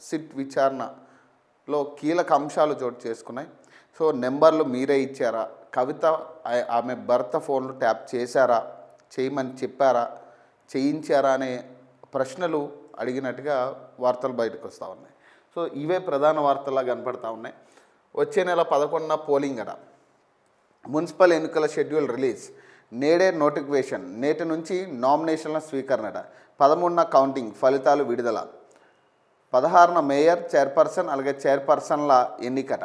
SIT విచారణలో కీలక అంశాలు చోటు చేసుకున్నాయి. సో నెంబర్లు మీరే ఇచ్చారా, కవిత ఆమె భర్త ఫోన్లు ట్యాప్ చేశారా, చేయమని చెప్పారా, చేయించారా అనే ప్రశ్నలు అడిగినట్టుగా వార్తలు బయటకు వస్తూ ఉన్నాయి. సో ఇవే ప్రధాన వార్తల్లా కనపడతా ఉన్నాయి. వచ్చే నెల 11న పోలింగ్ అట. మున్సిపల్ ఎన్నికల షెడ్యూల్ రిలీజ్, నేడే నోటిఫికేషన్, నేటి నుంచి నామినేషన్ల స్వీకరణట, 13న కౌంటింగ్, ఫలితాలు విడుదల, 16న మేయర్, చైర్పర్సన్ అలాగే చైర్పర్సన్ల ఎన్నికట.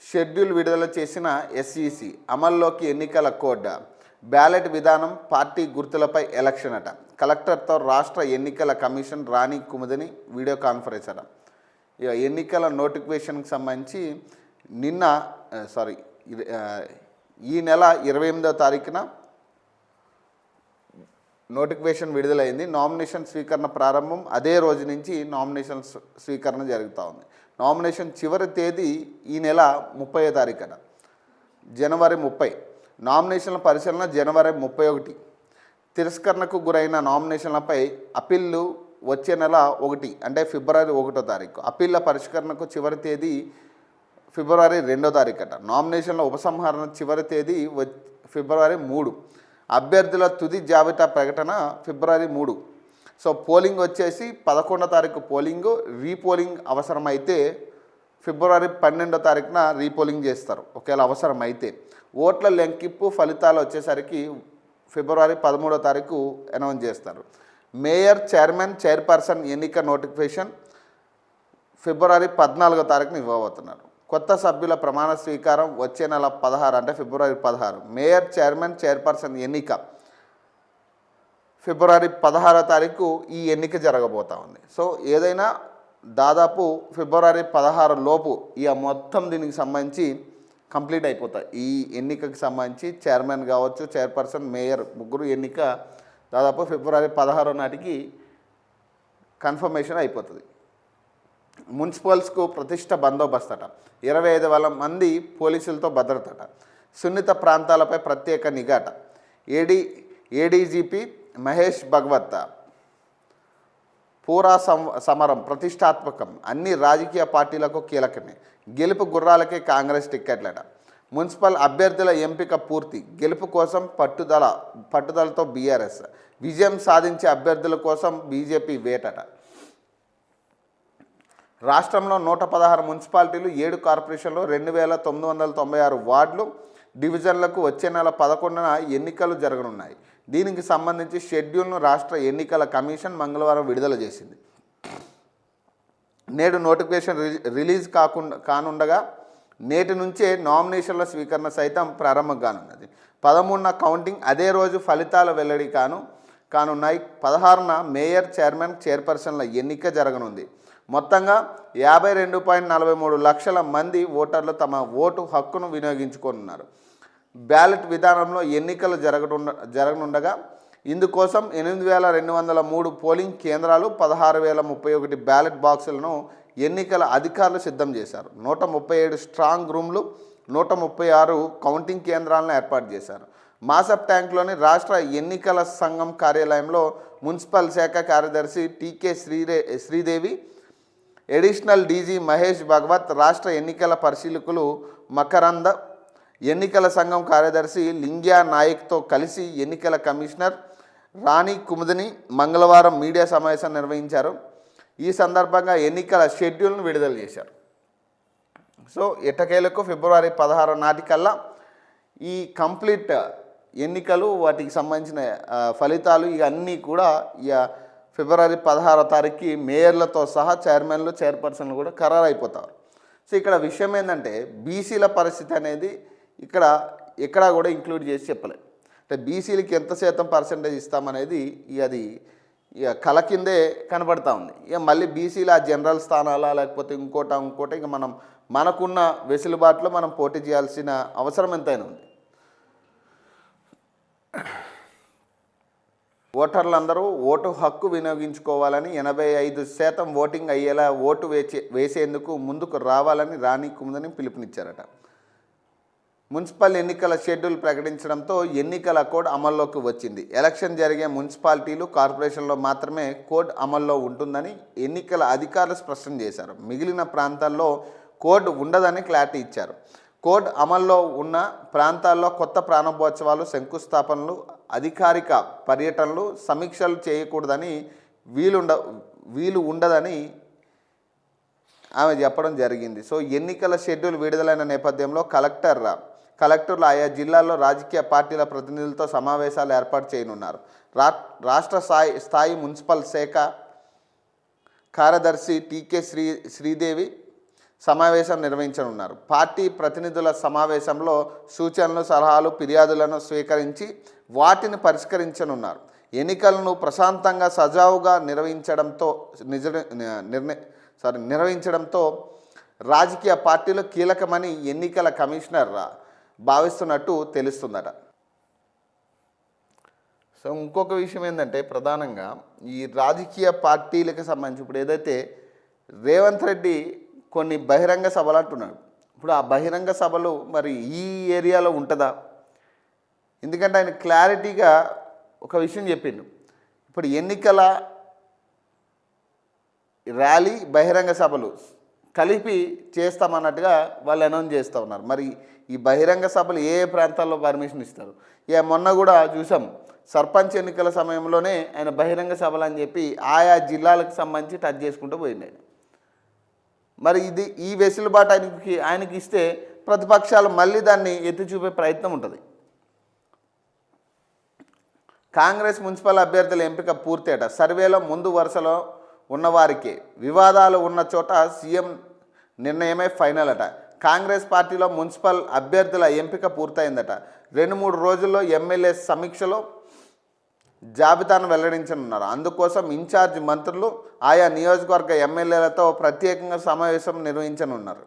షెడ్యూల్ విడుదల చేసిన ఎస్ఈసి, అమల్లోకి ఎన్నికల కోడ్, బ్యాలెట్ విధానం, పార్టీ గుర్తులపై ఎలక్షన్ అట. కలెక్టర్తో రాష్ట్ర ఎన్నికల కమిషన్ రాణి కుముదని వీడియో కాన్ఫరెన్స్ అట. ఇక ఎన్నికల నోటిఫికేషన్కి సంబంధించి ఈ నెల 28వ తారీఖున నోటిఫికేషన్ విడుదలైంది. నామినేషన్ స్వీకరణ ప్రారంభం అదే రోజు నుంచి నామినేషన్ స్వీకరణ జరుగుతూ ఉంది. నామినేషన్ చివరి తేదీ ఈ నెల 30వ తారీఖున, జనవరి 30. నామినేషన్ల పరిశీలన జనవరి 31. తిరస్కరణకు గురైన నామినేషన్లపై అప్పీళ్లు వచ్చే నెల 1 అంటే ఫిబ్రవరి 1వ తారీఖు. అప్పీళ్ల పరిష్కరణకు చివరి తేదీ ఫిబ్రవరి 2వ తారీఖుట. నామినేషన్ల ఉపసంహరణ చివరి తేదీ ఫిబ్రవరి 3. అభ్యర్థుల తుది జాబితా ప్రకటన ఫిబ్రవరి 3. సో పోలింగ్ వచ్చేసి 11వ తారీఖు పోలింగు, రీపోలింగ్ అవసరమైతే ఫిబ్రవరి 12వ తారీఖున రీపోలింగ్ చేస్తారు ఒకవేళ అవసరమైతే. ఓట్ల లెక్కింపు ఫలితాలు వచ్చేసరికి ఫిబ్రవరి 13వ తారీఖు అనౌన్స్ చేస్తారు. మేయర్, చైర్మన్, చైర్పర్సన్ ఎన్నిక నోటిఫికేషన్ ఫిబ్రవరి 14వ తారీఖున ఇవ్వబోతున్నారు. కొత్త సభ్యుల ప్రమాణ స్వీకారం వచ్చే నెల 16 అంటే ఫిబ్రవరి 16. మేయర్, చైర్మన్, చైర్పర్సన్ ఎన్నిక ఫిబ్రవరి 16వ తారీఖు ఈ ఎన్నిక జరగబోతూ ఉంది. సో ఏదైనా దాదాపు ఫిబ్రవరి 16 లోపు ఇక మొత్తం దీనికి సంబంధించి కంప్లీట్ అయిపోతాయి. ఈ ఎన్నికకి సంబంధించి చైర్మన్ కావచ్చు, చైర్పర్సన్, మేయర్ ముగ్గురు ఎన్నిక దాదాపు ఫిబ్రవరి 16 నాటికి కన్ఫర్మేషన్ అయిపోతుంది. మున్సిపల్స్కు ప్రతిష్ట బందోబస్తు అట. 25,000 మంది పోలీసులతో భద్రతట. సున్నిత ప్రాంతాలపై ప్రత్యేక నిఘాట. ఏడీజీపీ మహేష్ భగవత్, పూరా సమరం ప్రతిష్టాత్మకం, అన్ని రాజకీయ పార్టీలకు కీలకమే, గెలుపు గుర్రాలకే కాంగ్రెస్ టిక్కెట్లట. మున్సిపల్ అభ్యర్థుల ఎంపిక పూర్తి, గెలుపు కోసం పట్టుదలతో బీఆర్ఎస్, విజయం సాధించే అభ్యర్థుల కోసం బీజేపీ వేటట. రాష్ట్రంలో 116 మున్సిపాలిటీలు, 7 కార్పొరేషన్లు, 2,996 వార్డులు, డివిజన్లకు వచ్చే నెల 11న ఎన్నికలు జరగనున్నాయి. దీనికి సంబంధించి షెడ్యూల్ను రాష్ట్ర ఎన్నికల కమిషన్ మంగళవారం విడుదల చేసింది. నేడు నోటిఫికేషన్ రిలీజ్ కానుండగా నేటి నుంచే నామినేషన్ల స్వీకరణ సైతం ప్రారంభం కానున్నది. 13న కౌంటింగ్, అదే రోజు ఫలితాల వెల్లడి కానున్నాయి. 16న మేయర్, చైర్మన్, చైర్పర్సన్ల ఎన్నిక జరగనుంది. మొత్తంగా 52.43 లక్షల మంది ఓటర్లు తమ ఓటు హక్కును వినియోగించుకోనున్నారు. బ్యాలెట్ విధానంలో ఎన్నికలు జరగనుండగా ఇందుకోసం 8,203 పోలింగ్ కేంద్రాలు, 16,031 బ్యాలెట్ బాక్సులను ఎన్నికల అధికారులు సిద్ధం చేశారు. 137 స్ట్రాంగ్ రూమ్లు, 136 కౌంటింగ్ కేంద్రాలను ఏర్పాటు చేశారు. మాసప్ ట్యాంక్లోని రాష్ట్ర ఎన్నికల సంఘం కార్యాలయంలో మున్సిపల్ శాఖ కార్యదర్శి టీకే శ్రీదేవి, అడిషనల్ డీజీ మహేష్ భగవత్, రాష్ట్ర ఎన్నికల పరిశీలకులు మకరంద, ఎన్నికల సంఘం కార్యదర్శి లింగ్యా నాయక్తో కలిసి ఎన్నికల కమిషనర్ రాణి కుముదని మంగళవారం మీడియా సమావేశం నిర్వహించారు. ఈ సందర్భంగా ఎన్నికల షెడ్యూల్ను విడుదల చేశారు. సో ఎట్టకేలకు ఫిబ్రవరి 16 నాటికల్లా ఈ కంప్లీట్ ఎన్నికలు, వాటికి సంబంధించిన ఫలితాలు ఇవన్నీ కూడా ఇక ఫిబ్రవరి 16వ తారీఖుకి మేయర్లతో సహా చైర్మన్లు, చైర్పర్సన్లు కూడా ఖరారు అయిపోతారు. సో ఇక్కడ విషయం ఏంటంటే బీసీల పరిస్థితి అనేది ఎక్కడా కూడా ఇంక్లూడ్ చేసి చెప్పలేదు. అంటే బీసీలకి ఎంత శాతం పర్సెంటేజ్ ఇస్తామనేది అది ఇక కళ కిందే కనబడతా ఉంది. ఇక మళ్ళీ బీసీల జనరల్ స్థానాలా లేకపోతే ఇంకోటి ఇక మనకున్న వెసులుబాటులో మనం పోటీ చేయాల్సిన అవసరం ఎంతైనా ఉంది. ఓటర్లందరూ ఓటు హక్కు వినియోగించుకోవాలని, 85% ఓటింగ్ అయ్యేలా ఓటు వేసేందుకు ముందుకు రావాలని రాణి కుముదని పిలుపునిచ్చారట. మున్సిపల్ ఎన్నికల షెడ్యూల్ ప్రకటించడంతో ఎన్నికల కోడ్ అమల్లోకి వచ్చింది. ఎలక్షన్ జరిగే మున్సిపాలిటీలు, కార్పొరేషన్లో మాత్రమే కోడ్ అమల్లో ఉంటుందని ఎన్నికల అధికారులు స్పష్టం చేశారు. మిగిలిన ప్రాంతాల్లో కోడ్ ఉండదని క్లారిటీ ఇచ్చారు. కోడ్ అమల్లో ఉన్న ప్రాంతాల్లో కొత్త ప్రారంభోత్సవాలు, శంకుస్థాపనలు, అధికారిక పర్యటనలు, సమీక్షలు చేయకూడదని వీలు ఉండదని ఆమె చెప్పడం జరిగింది. సో ఎన్నికల షెడ్యూల్ విడుదలైన నేపథ్యంలో కలెక్టర్లు ఆయా జిల్లాల్లో రాజకీయ పార్టీల ప్రతినిధులతో సమావేశాలు ఏర్పాటు చేయనున్నారు. రాష్ట్ర స్థాయి మున్సిపల్ శాఖ కార్యదర్శి టీకే శ్రీదేవి సమావేశం నిర్వహించనున్నారు. పార్టీ ప్రతినిధుల సమావేశంలో సూచనలు, సలహాలు, ఫిర్యాదులను స్వీకరించి వాటిని పరిష్కరించనున్నారు. ఎన్నికలను ప్రశాంతంగా, సజావుగా నిర్వహించడంతో రాజకీయ పార్టీలు కీలకమని ఎన్నికల కమిషనర్ భావిస్తున్నట్టు తెలుస్తుందట. సో ఇంకొక విషయం ఏంటంటే, ప్రధానంగా ఈ రాజకీయ పార్టీలకు సంబంధించి ఇప్పుడు ఏదైతే రేవంత్ రెడ్డి కొన్ని బహిరంగ సభలు అంటున్నాడు. ఇప్పుడు ఆ బహిరంగ సభలు మరి ఈ ఏరియాలో ఉంటుందా? ఎందుకంటే ఆయన క్లారిటీగా ఒక విషయం చెప్పిండు. ఇప్పుడు ఎన్నికల ర్యాలీ, బహిరంగ సభలు కలిపి చేస్తామన్నట్టుగా వాళ్ళు అనౌన్స్ చేస్తూ ఉన్నారు. మరి ఈ బహిరంగ సభలు ఏ ప్రాంతాల్లో పర్మిషన్ ఇస్తారు? మొన్న కూడా చూసాం, సర్పంచ్ ఎన్నికల సమయంలోనే ఆయన బహిరంగ సభలు అని చెప్పి ఆయా జిల్లాలకు సంబంధించి టచ్ చేసుకుంటూ పోయింది ఆయన. మరి ఈ వెసులుబాటు ఆయనకి ఇస్తే ప్రతిపక్షాలు మళ్ళీ దాన్ని ఎత్తి చూపే ప్రయత్నం ఉంటుంది. కాంగ్రెస్ మున్సిపల్ అభ్యర్థుల ఎంపిక పూర్తేట. సర్వేలో ముందు వరుసలో ఉన్నవారికే, వివాదాలు ఉన్న చోట సీఎం నిర్ణయమే ఫైనల్ అట. కాంగ్రెస్ పార్టీలో మున్సిపల్ అభ్యర్థుల ఎంపిక పూర్తయిందట. 2-3 రోజుల్లో ఎమ్మెల్యే సమీక్షలో జాబితాను వెల్లడించనున్నారు. అందుకోసం ఇన్ఛార్జ్ మంత్రులు ఆయా నియోజకవర్గ ఎమ్మెల్యేలతో ప్రత్యేకంగా సమావేశం నిర్వహించనున్నారు.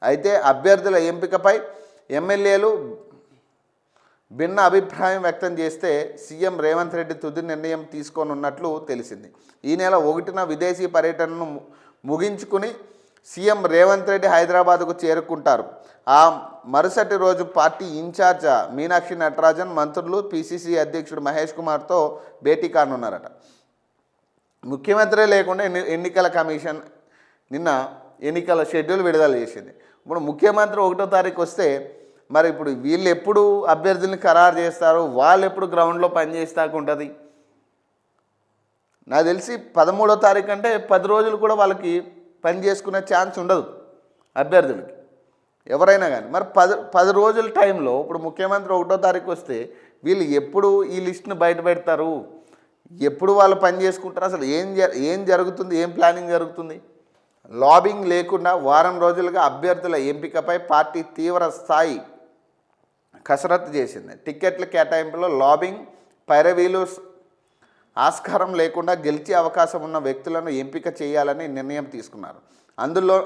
అయితే అభ్యర్థుల ఎంపికపై ఎమ్మెల్యేలు భిన్న అభిప్రాయం వ్యక్తం చేస్తే సీఎం రేవంత్ రెడ్డి తుది నిర్ణయం తీసుకోనున్నట్లు తెలిసింది. ఈ నెల 1న విదేశీ పర్యటనను ముగించుకుని సీఎం రేవంత్ రెడ్డి హైదరాబాద్కు చేరుకుంటారు. ఆ మరుసటి రోజు పార్టీ ఇన్ఛార్జ్ మీనాక్షి నటరాజన్, మంత్రులు, పిసిసి అధ్యక్షుడు మహేష్ కుమార్తో భేటీ కానున్నారట. ముఖ్యమంత్రి లేకుండా ఎన్నికల కమిషన్ నిన్న ఎన్నికల షెడ్యూల్ విడుదల చేసింది. ఇప్పుడు ముఖ్యమంత్రి 1వ తారీఖు వస్తే మరి ఇప్పుడు వీళ్ళు ఎప్పుడు అభ్యర్థుల్ని ఖరారు చేస్తారు, వాళ్ళు ఎప్పుడు గ్రౌండ్లో పనిచేస్తాకు ఉంటుంది? నాకు తెలిసి 13వ తారీఖు అంటే 10 రోజులు కూడా వాళ్ళకి పని చేసుకునే ఛాన్స్ ఉండదు అభ్యర్థులకి, ఎవరైనా కానీ. మరి 10 రోజుల టైంలో ఇప్పుడు ముఖ్యమంత్రి 1వ తారీఖు వస్తే వీళ్ళు ఎప్పుడు ఈ లిస్ట్ని బయట పెడతారు, ఎప్పుడు వాళ్ళు పని చేసుకుంటారు, అసలు ఏం జరుగుతుంది, ఏం ప్లానింగ్ జరుగుతుంది? లాబింగ్ లేకుండా వారం రోజులుగా అభ్యర్థుల ఎంపికపై పార్టీ తీవ్ర స్థాయి కసరత్తు చేసింది. టిక్కెట్ల కేటాయింపులో లాబింగ్, పైరవీలు ఆస్కారం లేకుండా గెలిచే అవకాశం ఉన్న వ్యక్తులను ఎంపిక చేయాలని నిర్ణయం తీసుకున్నారు.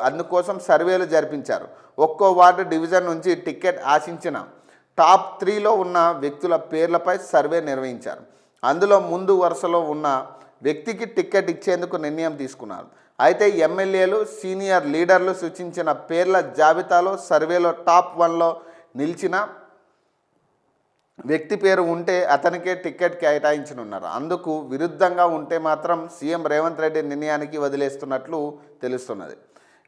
అందుకోసం సర్వేలు జరిపించారు. ఒక్కో వార్డు డివిజన్ నుంచి టిక్కెట్ ఆశించిన టాప్ 3లో ఉన్న వ్యక్తుల పేర్లపై సర్వే నిర్వహించారు. అందులో ముందు వరుసలో ఉన్న వ్యక్తికి టిక్కెట్ ఇచ్చేందుకు నిర్ణయం తీసుకున్నారు. అయితే ఎమ్మెల్యేలు, సీనియర్ లీడర్లు సూచించిన పేర్ల జాబితాలో సర్వేలో టాప్ 1లో నిలిచిన వ్యక్తి పేరు ఉంటే అతనికే టిక్కెట్ కేటాయించనున్నారు. అందుకు విరుద్ధంగా ఉంటే మాత్రం సీఎం రేవంత్ రెడ్డి నిర్ణయానికి వదిలేస్తున్నట్లు తెలుస్తున్నది.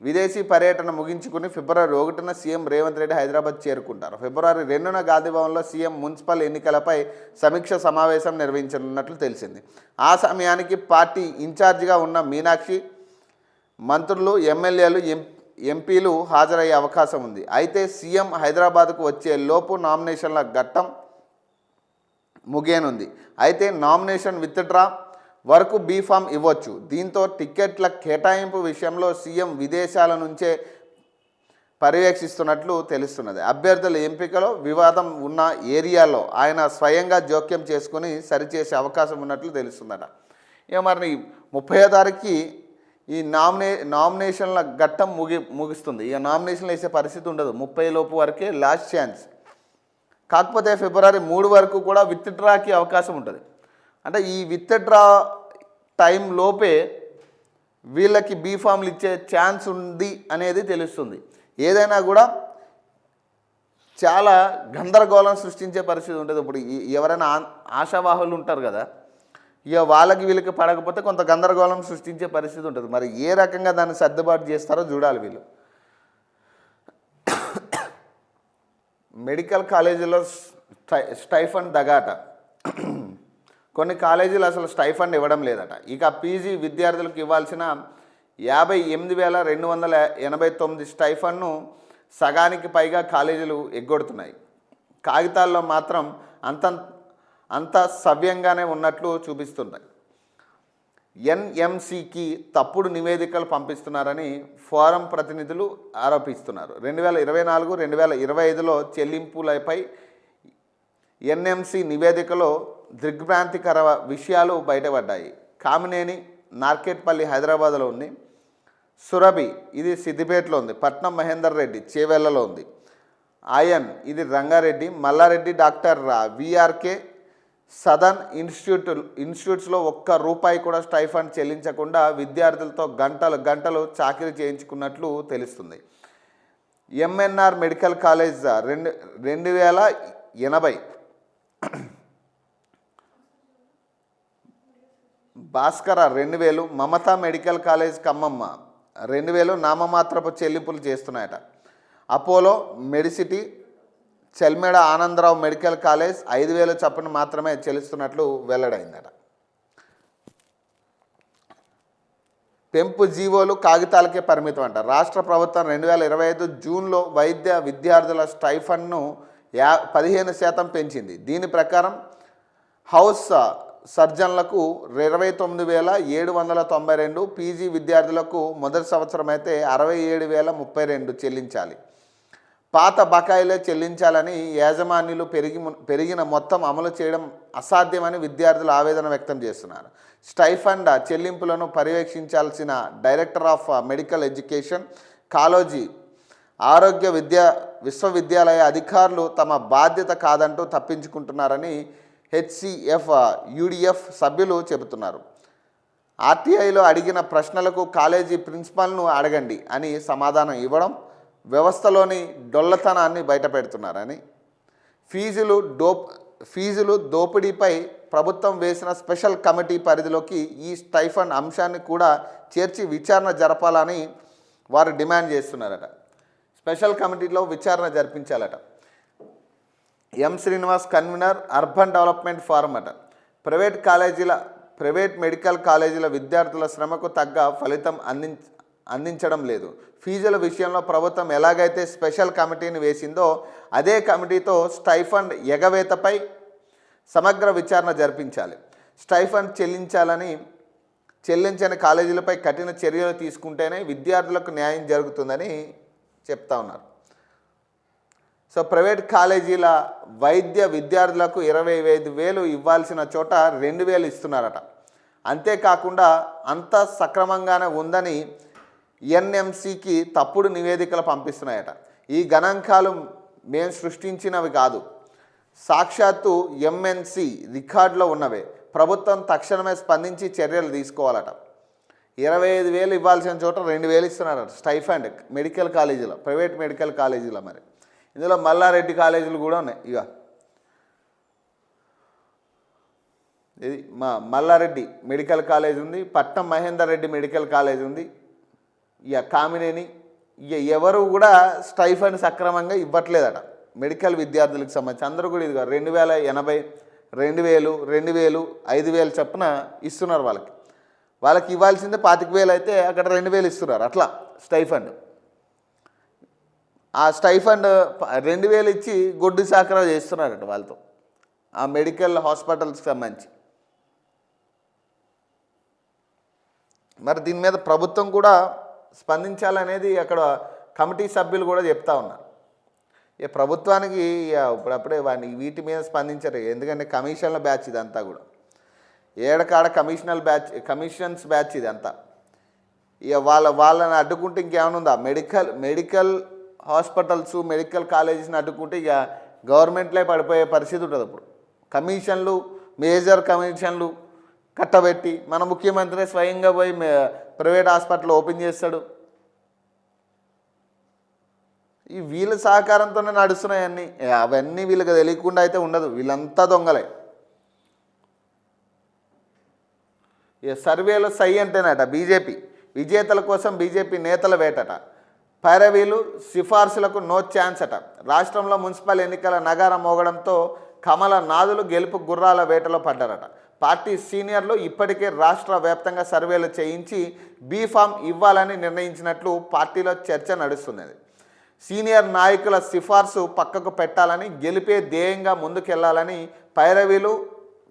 విదేశీ పర్యటన ముగించుకుని ఫిబ్రవరి 1న సీఎం రేవంత్ రెడ్డి హైదరాబాద్ చేరుకుంటారు. ఫిబ్రవరి 2న గాంధీభవన్లో సీఎం మున్సిపల్ ఎన్నికలపై సమీక్ష సమావేశం నిర్వహించనున్నట్లు తెలిసింది. ఆ సమయానికి పార్టీ ఇన్ఛార్జిగా ఉన్న మీనాక్షి, మంత్రులు, ఎమ్మెల్యేలు, ఎంపీలు హాజరయ్యే అవకాశం ఉంది. అయితే సీఎం హైదరాబాద్కు వచ్చే లోపు నామినేషన్ల ఘట్టం ముగియనుంది. అయితే నామినేషన్ విత్డ్రా వరకు బీఫామ్ ఇవ్వచ్చు. దీంతో టిక్కెట్ల కేటాయింపు విషయంలో సీఎం విదేశాల నుంచే పర్యవేక్షిస్తున్నట్లు తెలుస్తున్నది. అభ్యర్థుల ఎంపికలో వివాదం ఉన్న ఏరియాలో ఆయన స్వయంగా జోక్యం చేసుకుని సరిచేసే అవకాశం ఉన్నట్లు తెలుస్తుందట. ఇక మరి 30వ తారీఖుకి ఈ నామినేషన్ల ఘట్టం ముగిస్తుంది. ఇక నామినేషన్లు వేసే పరిస్థితి ఉండదు. 30 లోపు వరకే లాస్ట్ ఛాన్స్. కాకపోతే ఫిబ్రవరి 3 వరకు కూడా విత్డ్రాకి అవకాశం ఉంటుంది. అంటే ఈ విత్డ్రా టైం లోపే వీళ్ళకి బీఫామ్లు ఇచ్చే ఛాన్స్ ఉంది అనేది తెలుస్తుంది. ఏదైనా కూడా చాలా గందరగోళం సృష్టించే పరిస్థితి ఉంటుంది. ఇప్పుడు ఎవరైనా ఆశావాహులు ఉంటారు కదా, ఇక వాళ్ళకి వీళ్ళకి పడకపోతే కొంత గందరగోళం సృష్టించే పరిస్థితి ఉంటుంది. మరి ఏ రకంగా దాన్ని సర్దుబాటు చేస్తారో చూడాలి వీళ్ళు. మెడికల్ కాలేజీలో స్టైఫండ్ దగాట. కొన్ని కాలేజీలు అసలు స్టైఫండ్ ఇవ్వడం లేదట. ఇక పీజీ విద్యార్థులకు ఇవ్వాల్సిన 58,289 స్టైఫండ్ను సగానికి పైగా కాలేజీలు ఎగ్గొడుతున్నాయి. కాగితాల్లో మాత్రం అంత సవ్యంగానే ఉన్నట్లు చూపిస్తున్నాయి. ఎన్ఎంసీకి తప్పుడు నివేదికలు పంపిస్తున్నారని ఫోరం ప్రతినిధులు ఆరోపిస్తున్నారు. 2024, 2025లో చెల్లింపులపై ఎన్ఎంసీ నివేదికలో దిగ్భ్రాంతికర విషయాలు బయటపడ్డాయి. కామినేని నార్కెట్పల్లి హైదరాబాద్లో ఉంది, సురభి ఇది సిద్దిపేటలో ఉంది, పట్నం మహేందర్ రెడ్డి చేవెళ్లలో ఉంది, ఆయన్ ఇది Rangareddy, Mallareddy doctor VRK southern ఇన్స్టిట్యూట్స్లో ₹1 కూడా స్టైఫండ్ చెల్లించకుండా విద్యార్థులతో గంటలు చాకరీ చేయించుకున్నట్లు తెలుస్తుంది. MNR medical college 2080, Bhaskara 2000, Mamata medical college ఖమ్మమ్మ 2000 నామమాత్రపు చెల్లింపులు చేస్తున్నాయట. Apollo Medicity Chelmeda Anandrao medical college 5,000 చొప్పున మాత్రమే చెల్లిస్తున్నట్లు వెల్లడైందట. పెంపు జీవోలు కాగితాలకే పరిమితం అంట. రాష్ట్ర ప్రభుత్వం 2025 జూన్లో వైద్య విద్యార్థుల స్టైఫండ్ను 15% పెంచింది. దీని ప్రకారం హౌస్ సర్జన్లకు 29,792, పీజీ విద్యార్థులకు మొదటి సంవత్సరం అయితే 67,032 చెల్లించాలి. పాత బకాయిలే చెల్లించాలని యాజమాన్యులు పెరిగిన మొత్తం అమలు చేయడం అసాధ్యమని విద్యార్థులు ఆవేదన వ్యక్తం చేస్తున్నారు. స్టైఫండ్ చెల్లింపులను పర్యవేక్షించాల్సిన director of medical education, Kaloji ఆరోగ్య విశ్వవిద్యాలయ అధికారులు తమ బాధ్యత కాదంటూ తప్పించుకుంటున్నారని హెచ్సిఎఫ్ యూడిఎఫ్ సభ్యులు చెబుతున్నారు. ఆర్టీఐలో అడిగిన ప్రశ్నలకు కాలేజీ ప్రిన్సిపాల్ను అడగండి అని సమాధానం ఇవ్వడం వ్యవస్థలోని డొల్లతనాన్ని బయటపెడుతున్నారని, ఫీజులు దోపిడీపై ప్రభుత్వం వేసిన స్పెషల్ కమిటీ పరిధిలోకి ఈ స్టైఫండ్ అంశాన్ని కూడా చేర్చి విచారణ జరపాలని వారు డిమాండ్ చేస్తున్నారట. స్పెషల్ కమిటీలో విచారణ జరిపించాలట. M Srinivas convener, urban development forum అట. ప్రైవేట్ మెడికల్ కాలేజీల విద్యార్థుల శ్రమకు తగ్గ ఫలితం అందించడం లేదు. ఫీజుల విషయంలో ప్రభుత్వం ఎలాగైతే స్పెషల్ కమిటీని వేసిందో అదే కమిటీతో స్టైఫండ్ ఎగవేతపై సమగ్ర విచారణ జరిపించాలి. స్టైఫండ్ చెల్లించని కాలేజీలపై కఠిన చర్యలు తీసుకుంటేనే విద్యార్థులకు న్యాయం జరుగుతుందని చెప్తా ఉన్నారు. సో ప్రైవేట్ కాలేజీల వైద్య విద్యార్థులకు 25,000 ఇవ్వాల్సిన చోట 2,000 ఇస్తున్నారట. అంతేకాకుండా అంత సక్రమంగానే ఉందని ఎన్ఎంసీకి తప్పుడు నివేదికలు పంపిస్తున్నాయట. ఈ గణాంకాలు మేము సృష్టించినవి కాదు, సాక్షాత్తు ఎంఎన్సి రికార్డులో ఉన్నవే. ప్రభుత్వం తక్షణమే స్పందించి చర్యలు తీసుకోవాలట. 25,000 ఇవ్వాల్సిన చోట 2,000 ఇస్తున్నారట స్టైఫండ్ మెడికల్ కాలేజీలో, ప్రైవేట్ మెడికల్ కాలేజీలో. మరి ఇందులో మల్లారెడ్డి కాలేజీలు కూడా ఉన్నాయి. ఇక ఇది మల్లారెడ్డి మెడికల్ కాలేజ్ ఉంది, పట్నం మహేందర్ రెడ్డి మెడికల్ కాలేజ్ ఉంది, ఇక కామినేని, ఇక ఎవరు కూడా స్టైఫండ్ సక్రమంగా ఇవ్వట్లేదట మెడికల్ విద్యార్థులకు సంబంధించి. అందరూ కూడా ఇదిగా 2,080, 2,000, 2,000, 5,000 చొప్పున ఇస్తున్నారు. వాళ్ళకి ఇవ్వాల్సిందే 25,000 అయితే అక్కడ 2,000 ఇస్తున్నారు. అట్లా స్టైఫండ్. ఆ స్టైఫండ్ 2,000 ఇచ్చి గొడ్డు సాకరా చేస్తున్నారట వాళ్ళతో, ఆ మెడికల్ హాస్పిటల్స్కి సంబంధించి. మరి దీని మీద ప్రభుత్వం కూడా స్పందించాలనేది అక్కడ కమిటీ సభ్యులు కూడా చెప్తా ఉన్నారు. ఇక ప్రభుత్వానికి ఇప్పుడప్పుడే వీటి మీద స్పందించరు, ఎందుకంటే కమిషన్ల బ్యాచ్ ఇదంతా కూడా, ఏడకాడ కమిషన్స్ బ్యాచ్ ఇదంతా. ఇక వాళ్ళని అడ్డుకుంటే ఇంకేమైనా ఉందా? మెడికల్ హాస్పిటల్స్, మెడికల్ కాలేజెస్ని అడ్డుకుంటే ఇక గవర్నమెంట్లే పడిపోయే పరిస్థితి ఉంటుంది. అప్పుడు కమిషన్లు, మేజర్ కమిషన్లు కట్టబెట్టి మన ముఖ్యమంత్రి స్వయంగా పోయి ప్రైవేట్ హాస్పిటల్ ఓపెన్ చేస్తాడు. ఈ వీళ్ళ సహకారంతోనే నడుస్తున్నాయన్నీ. అవన్నీ వీళ్ళకి తెలియకుండా అయితే ఉండదు, వీళ్ళంతా దొంగలే. ఇక సర్వేలో సై అంటేనట బీజేపీ విజేతల కోసం బీజేపీ నేతల వేటట. పైరవీలు సిఫార్సులకు నో ఛాన్స్ అట. రాష్ట్రంలో మున్సిపల్ ఎన్నికల నగారం మోగడంతో కమల నాదులు గెలుపు గుర్రాల వేటలో పడ్డారట. పార్టీ సీనియర్లు ఇప్పటికే రాష్ట్ర వ్యాప్తంగా సర్వేలు చేయించి బీఫామ్ ఇవ్వాలని నిర్ణయించినట్లు పార్టీలో చర్చ నడుస్తున్నది. సీనియర్ నాయకుల సిఫార్సు పక్కకు పెట్టాలని, గెలిపే ధ్యేయంగా ముందుకెళ్లాలని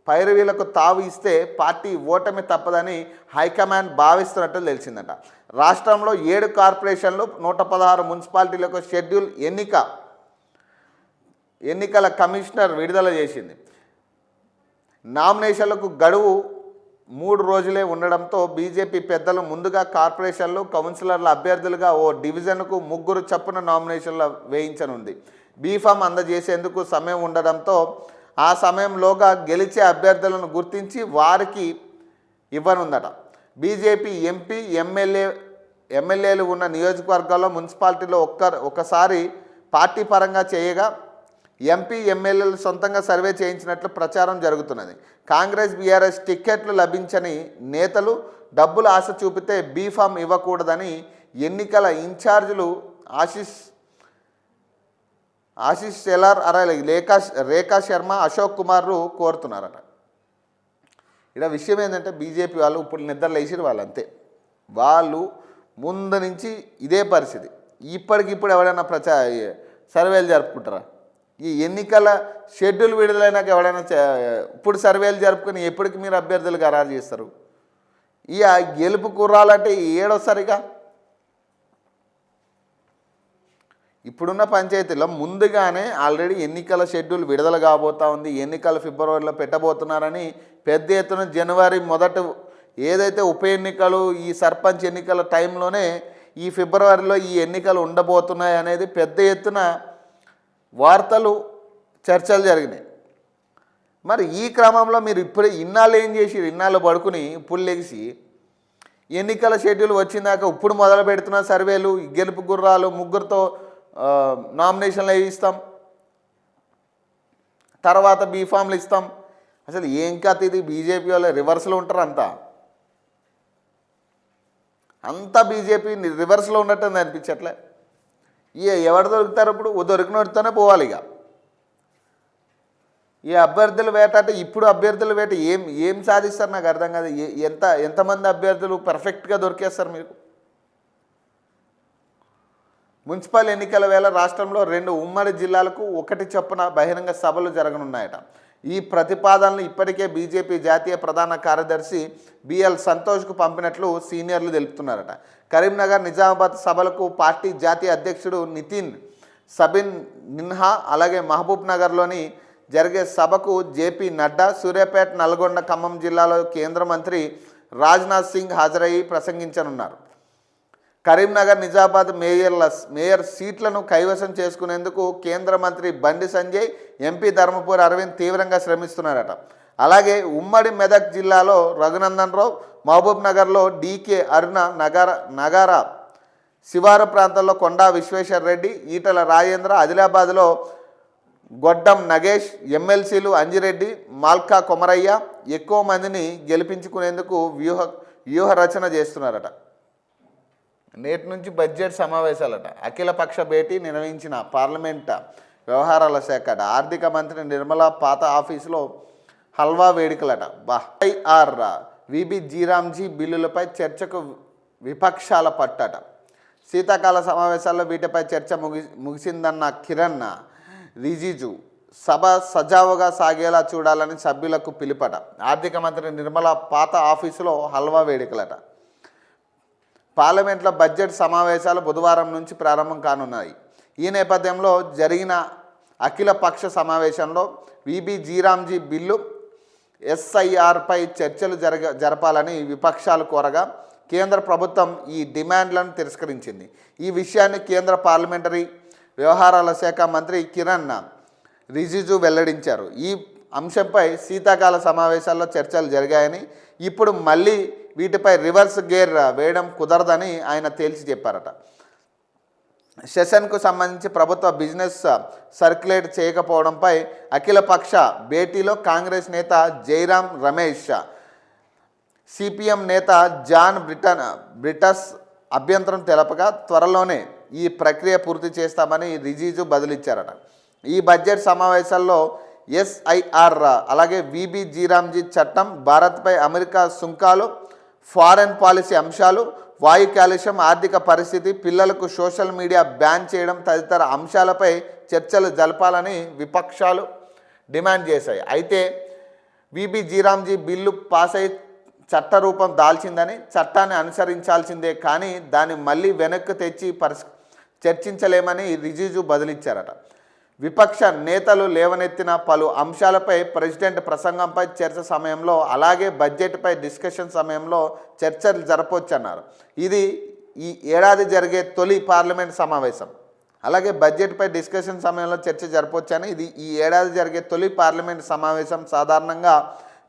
పైరవీలకు తావు ఇస్తే పార్టీ ఓటమి తప్పదని హైకమాండ్ భావిస్తున్నట్టు తెలిసిందట. రాష్ట్రంలో 7 కార్పొరేషన్లు 116 మున్సిపాలిటీలకు షెడ్యూల్ ఎన్నికల కమిషనర్ విడుదల చేసింది. నామినేషన్లకు గడువు 3 రోజులే ఉండడంతో బీజేపీ పెద్దలు ముందుగా కార్పొరేషన్లు కౌన్సిలర్ల అభ్యర్థులుగా ఓ డివిజన్కు 3 చొప్పున నామినేషన్లు వేయించనుంది. బీఫామ్ అందజేసేందుకు సమయం ఉండడంతో ఆ సమయంలోగా గెలిచే అభ్యర్థులను గుర్తించి వారికి ఇవ్వనుందట. బీజేపీ ఎంపీ ఎమ్మెల్యేలు ఉన్న నియోజకవర్గాల్లో మున్సిపాలిటీలో ఒకసారి పార్టీ పరంగా చేయగా ఎంపీ ఎమ్మెల్యేలు సొంతంగా సర్వే చేయించినట్లు ప్రచారం జరుగుతున్నది. కాంగ్రెస్ బీఆర్ఎస్ టిక్కెట్లు లభించని నేతలు డబ్బులు ఆశ చూపితే బీఫామ్ ఇవ్వకూడదని ఎన్నికల ఇన్ఛార్జీలు ఆశీష్ శెలార్ రేఖా శర్మ, అశోక్ కుమార్లు కోరుతున్నారట. ఇక్కడ విషయం ఏంటంటే బీజేపీ వాళ్ళు ఇప్పుడు నిద్ర లేచిరు, వాళ్ళు అంతే. వాళ్ళు ముందు నుంచి ఇదే పరిస్థితి. ఇప్పటికిప్పుడు ఎవరైనా సర్వేలు జరుపుకుంటారా? ఈ ఎన్నికల షెడ్యూల్ విడుదలైనాక ఎవడైనా ఇప్పుడు సర్వేలు జరుపుకొని ఎప్పటికి మీరు అభ్యర్థులు ఖరారు చేస్తారు? ఈ గెలుపు కుర్రాలంటే ఏడోసారిగా ఇప్పుడున్న పంచాయతీలో ముందుగానే ఆల్రెడీ ఎన్నికల షెడ్యూల్ విడుదల కాబోతా ఉంది. ఎన్నికలు ఫిబ్రవరిలో పెట్టబోతున్నారని పెద్ద ఎత్తున జనవరి మొదట ఏదైతే ఉప ఎన్నికలు ఈ సర్పంచ్ ఎన్నికల టైంలోనే ఈ ఫిబ్రవరిలో ఈ ఎన్నికలు ఉండబోతున్నాయి అనేది పెద్ద ఎత్తున వార్తలు చర్చలు జరిగినాయి. మరి ఈ క్రమంలో మీరు ఇప్పుడే ఇన్నాళ్ళు ఏం చేసి ఇన్నాళ్ళు పడుకుని ఇప్పుడు లెగిసి ఎన్నికల షెడ్యూల్ వచ్చిందాక ఇప్పుడు మొదలు పెడుతున్న సర్వేలు, గెలుపు గుర్రాలు 3తో నామినేషన్లు ఇస్తాం, తర్వాత బీఫామ్లు ఇస్తాం. అసలు ఏం కథ ఇది? బీజేపీ వాళ్ళు రివర్స్లో ఉంటారు. అంతా బీజేపీ రివర్స్లో ఉన్నట్టు అనిపించట్లే. ఎవరు దొరుకుతారు? ఇప్పుడు దొరికినోడితోనే పోవాలి. ఇక ఈ అభ్యర్థుల వేట అంటే ఇప్పుడు అభ్యర్థుల వేట ఏం సాధిస్తారు నాకు అర్థం కాదు. ఎంతమంది అభ్యర్థులు పర్ఫెక్ట్గా దొరికేస్తారు మీకు? మున్సిపల్ ఎన్నికల వేళ రాష్ట్రంలో 2 ఉమ్మడి జిల్లాలకు 1 చొప్పున బహిరంగ సభలు జరగనున్నాయట. ఈ ప్రతిపాదనలు ఇప్పటికే బీజేపీ జాతీయ ప్రధాన కార్యదర్శి బిఎల్ సంతోష్కు పంపినట్లు సీనియర్లు తెలుపుతున్నారట. కరీంనగర్, నిజామాబాద్ సభలకు పార్టీ జాతీయ అధ్యక్షుడు నితిన్ సబిన్ నిన్హా, అలాగే మహబూబ్ నగర్లోని జరిగే సభకు జేపీ నడ్డా, సూర్యాపేట, నల్గొండ, ఖమ్మం జిల్లాలో కేంద్ర మంత్రి రాజ్నాథ్ సింగ్ హాజరయ్యి ప్రసంగించనున్నారు. కరీంనగర్, నిజామాబాద్ మేయర్ సీట్లను కైవసం చేసుకునేందుకు కేంద్ర మంత్రి బండి సంజయ్, ఎంపీ ధర్మపురి అరవింద్ తీవ్రంగా శ్రమిస్తున్నారట. అలాగే ఉమ్మడి మెదక్ జిల్లాలో రఘునందన్ రావు, మహబూబ్ నగర్లో డీకే అరుణ, నగారా శివారు ప్రాంతాల్లో కొండా విశ్వేశ్వర్ రెడ్డి, ఈటల రాజేంద్ర, ఆదిలాబాద్లో గొడ్డం నగేష్, ఎమ్మెల్సీలు అంజిరెడ్డి, మాల్కా కొమరయ్య ఎక్కువ మందిని గెలిపించుకునేందుకు వ్యూహ రచన చేస్తున్నారట. నేటి నుంచి బడ్జెట్ సమావేశాలట. అఖిలపక్ష భేటీ నిర్వహించిన పార్లమెంట్ వ్యవహారాల శాఖ ఆర్థిక మంత్రి నిర్మలా పాత ఆఫీసులో హల్వా వేడుకలట. ఐఆర్ విబి జీరామ్జీ బిల్లులపై చర్చకు విపక్షాల పట్టట. శీతాకాల సమావేశాల్లో వీటిపై చర్చ ముగిసిందన్న కిరణ్ రిజిజు సభ సజావుగా సాగేలా చూడాలని సభ్యులకు పిలుపట. ఆర్థిక మంత్రి నిర్మలా పాత ఆఫీసులో హల్వా వేడుకలట. పార్లమెంట్లో బడ్జెట్ సమావేశాలు బుధవారం నుంచి ప్రారంభం కానున్నాయి. ఈ నేపథ్యంలో జరిగిన అఖిల పక్ష సమావేశంలో విబి జీరామ్జీ బిల్లు ఎస్ఐఆర్పై చర్చలు జరపాలని విపక్షాలు కోరగా కేంద్ర ప్రభుత్వం ఈ డిమాండ్లను తిరస్కరించింది. ఈ విషయాన్ని కేంద్ర పార్లమెంటరీ వ్యవహారాల శాఖ మంత్రి కిరణ్ రిజిజు వెల్లడించారు. ఈ అంశంపై శీతాకాల సమావేశాల్లో చర్చలు జరిగాయని, ఇప్పుడు మళ్ళీ వీటిపై రివర్స్ గేర్ వేయడం కుదరదని ఆయన తేల్చి చెప్పారట. సెషన్కు సంబంధించి ప్రభుత్వ బిజినెస్ సర్క్యులేట్ చేయకపోవడంపై అఖిలపక్ష భేటీలో కాంగ్రెస్ నేత జైరాం రమేష్, సిపిఎం నేత జాన్ బ్రిటస్ అభ్యంతరం తెలపగా త్వరలోనే ఈ ప్రక్రియ పూర్తి చేస్తామని రిజిజు బదులిచ్చారట. ఈ బడ్జెట్ సమావేశాల్లో ఎస్ఐఆర్ అలాగే విబి జీరామ్జీ చట్టం, భారత్పై అమెరికా సుంకాలు, ఫారెన్ పాలసీ అంశాలు, వాయు కాలుష్యం, ఆర్థిక పరిస్థితి, పిల్లలకు సోషల్ మీడియా బ్యాన్ చేయడం తదితర అంశాలపై చర్చలు జరపాలని విపక్షాలు డిమాండ్ చేశాయి. అయితే విబి జీరామ్జీ బిల్లు పాస్ అయి చట్టరూపం దాల్చిందని, చట్టాన్ని అనుసరించాల్సిందే కానీ దాన్ని మళ్ళీ వెనక్కి తెచ్చి చర్చించలేమని రిజిజు బదులిచ్చారట. విపక్ష నేతలు లేవనెత్తిన పలు అంశాలపై ప్రెసిడెంట్ ప్రసంగంపై చర్చ సమయంలో అలాగే బడ్జెట్పై డిస్కషన్ సమయంలో చర్చలు జరపవచ్చన్నారు. ఇది ఈ ఏడాది జరిగే తొలి పార్లమెంట్ సమావేశం. అలాగే బడ్జెట్పై డిస్కషన్ సమయంలో చర్చ జరపవచ్చని, ఇది ఈ ఏడాది జరిగే తొలి పార్లమెంట్ సమావేశం. సాధారణంగా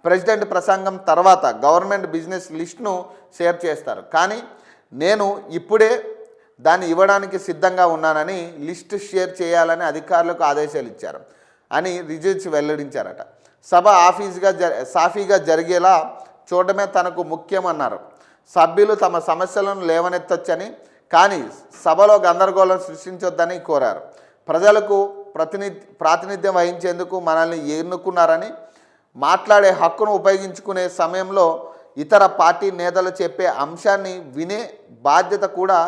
ప్రెసిడెంట్ ప్రసంగం తర్వాత గవర్నమెంట్ బిజినెస్ లిస్ట్ను షేర్ చేస్తారు, కానీ నేను ఇప్పుడే దాన్ని ఇవ్వడానికి సిద్ధంగా ఉన్నానని, లిస్ట్ షేర్ చేయాలని అధికారులకు ఆదేశాలు ఇచ్చారు అని రిజిజు వెల్లడించారట. సభ సాఫీగా జరిగేలా చూడటమే తనకు ముఖ్యమన్నారు. సభ్యులు తమ సమస్యలను లేవనెత్తొచ్చని, కానీ సభలో గందరగోళం సృష్టించొద్దని కోరారు. ప్రజలకు ప్రాతినిధ్యం వహించేందుకు మనల్ని ఎన్నుకున్నారని, మాట్లాడే హక్కును ఉపయోగించుకునే సమయంలో ఇతర పార్టీ నేతలు చెప్పే అంశాన్ని వినే బాధ్యత కూడా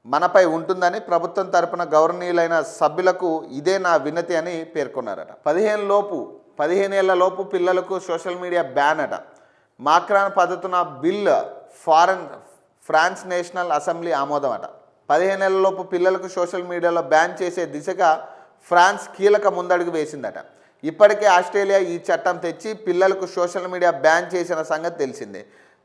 మనపై ఉంటుందని ప్రభుత్వం తరపున గౌరవనీయులైన సభ్యులకు ఇదే నా వినతి అని పేర్కొన్నారట. 15 ఏళ్లలోపు పిల్లలకు సోషల్ మీడియా బ్యాన్ అట. మాక్రాన్ పద్ధతున బిల్ ఫ్రాన్స్ నేషనల్ అసెంబ్లీ ఆమోదం అట. 15 ఏళ్లలోపు పిల్లలకు సోషల్ మీడియాలో బ్యాన్ చేసే దిశగా ఫ్రాన్స్ కీలక ముందడుగు వేసిందట. ఇప్పటికే ఆస్ట్రేలియా ఈ చట్టం తెచ్చి పిల్లలకు సోషల్ మీడియా బ్యాన్ చేసిన సంగతి తెలిసిందే.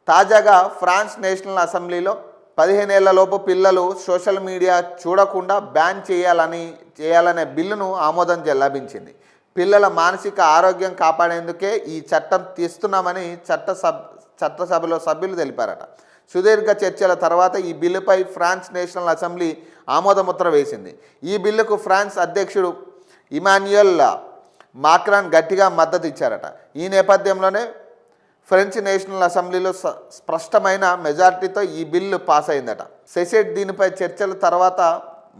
తాజాగా ఫ్రాన్స్ నేషనల్ అసెంబ్లీలో 15 ఏళ్లలోపు పిల్లలు సోషల్ మీడియా చూడకుండా బ్యాన్ చేయాలనే బిల్లును ఆమోదం లభించింది. పిల్లల మానసిక ఆరోగ్యం కాపాడేందుకే ఈ చట్టం తీస్తున్నామని చట్టసభలో సభ్యులు తెలిపారట. సుదీర్ఘ చర్చల తర్వాత ఈ బిల్లుపై ఫ్రాన్స్ నేషనల్ అసెంబ్లీ ఆమోదముద్ర వేసింది. ఈ బిల్లుకు ఫ్రాన్స్ అధ్యక్షుడు ఇమాన్యుయల్ మాక్రాన్ గట్టిగా మద్దతు ఇచ్చారట. ఈ నేపథ్యంలోనే ఫ్రెంచ్ నేషనల్ అసెంబ్లీలో స్పష్టమైన మెజార్టీతో ఈ బిల్లు పాస్ అయిందట. సెసెట్ దీనిపై చర్చల తర్వాత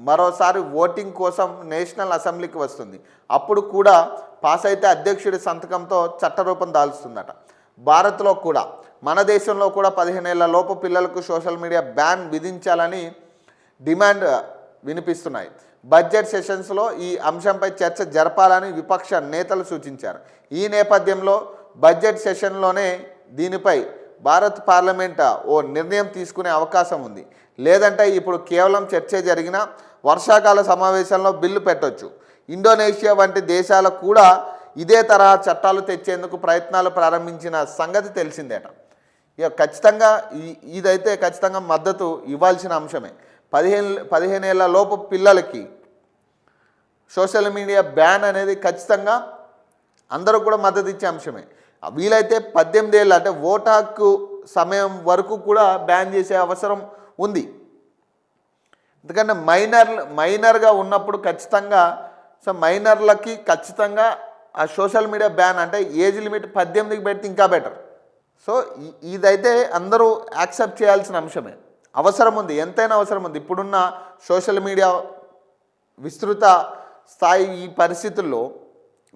మరోసారి ఓటింగ్ కోసం నేషనల్ అసెంబ్లీకి వస్తుంది. అప్పుడు కూడా పాస్ అయితే అధ్యక్షుడి సంతకంతో చట్టరూపం దాల్చుతుందట. భారత్లో కూడా, మన దేశంలో కూడా 15 ఏళ్లలోపు పిల్లలకు సోషల్ మీడియా బ్యాన్ విధించాలని డిమాండ్ వినిపిస్తున్నాయి. బడ్జెట్ సెషన్స్లో ఈ అంశంపై చర్చ జరపాలని విపక్ష నేతలు సూచించారు. ఈ నేపథ్యంలో బడ్జెట్ సెషన్లోనే దీనిపై భారత్ పార్లమెంట్ ఓ నిర్ణయం తీసుకునే అవకాశం ఉంది. లేదంటే ఇప్పుడు కేవలం చర్చే జరిగినా వర్షాకాల సమావేశంలో బిల్లు పెట్టొచ్చు. ఇండోనేషియా వంటి దేశాలు కూడా ఇదే తరహా చట్టాలు తెచ్చేందుకు ప్రయత్నాలు ప్రారంభించిన సంగతి తెలిసిందేట. ఇక ఖచ్చితంగా ఇదైతే ఖచ్చితంగా మద్దతు ఇవ్వాల్సిన అంశమే. 15 ఏళ్ల లోపు పిల్లలకి సోషల్ మీడియా బ్యాన్ అనేది ఖచ్చితంగా అందరూ కూడా మద్దతు ఇచ్చే అంశమే. వీలైతే 18 ఏళ్ళు అంటే ఓటు హక్కు సమయం వరకు కూడా బ్యాన్ చేసే అవసరం ఉంది. ఎందుకంటే మైనర్గా ఉన్నప్పుడు ఖచ్చితంగా మైనర్లకి ఖచ్చితంగా ఆ సోషల్ మీడియా బ్యాన్ అంటే ఏజ్ లిమిట్ 18కి పెడితే ఇంకా బెటర్. సో ఇదైతే అందరూ యాక్సెప్ట్ చేయాల్సిన అంశమే. అవసరం ఉంది, ఎంతైనా అవసరం ఉంది. ఇప్పుడున్న సోషల్ మీడియా విస్తృత స్థాయి ఈ పరిస్థితుల్లో,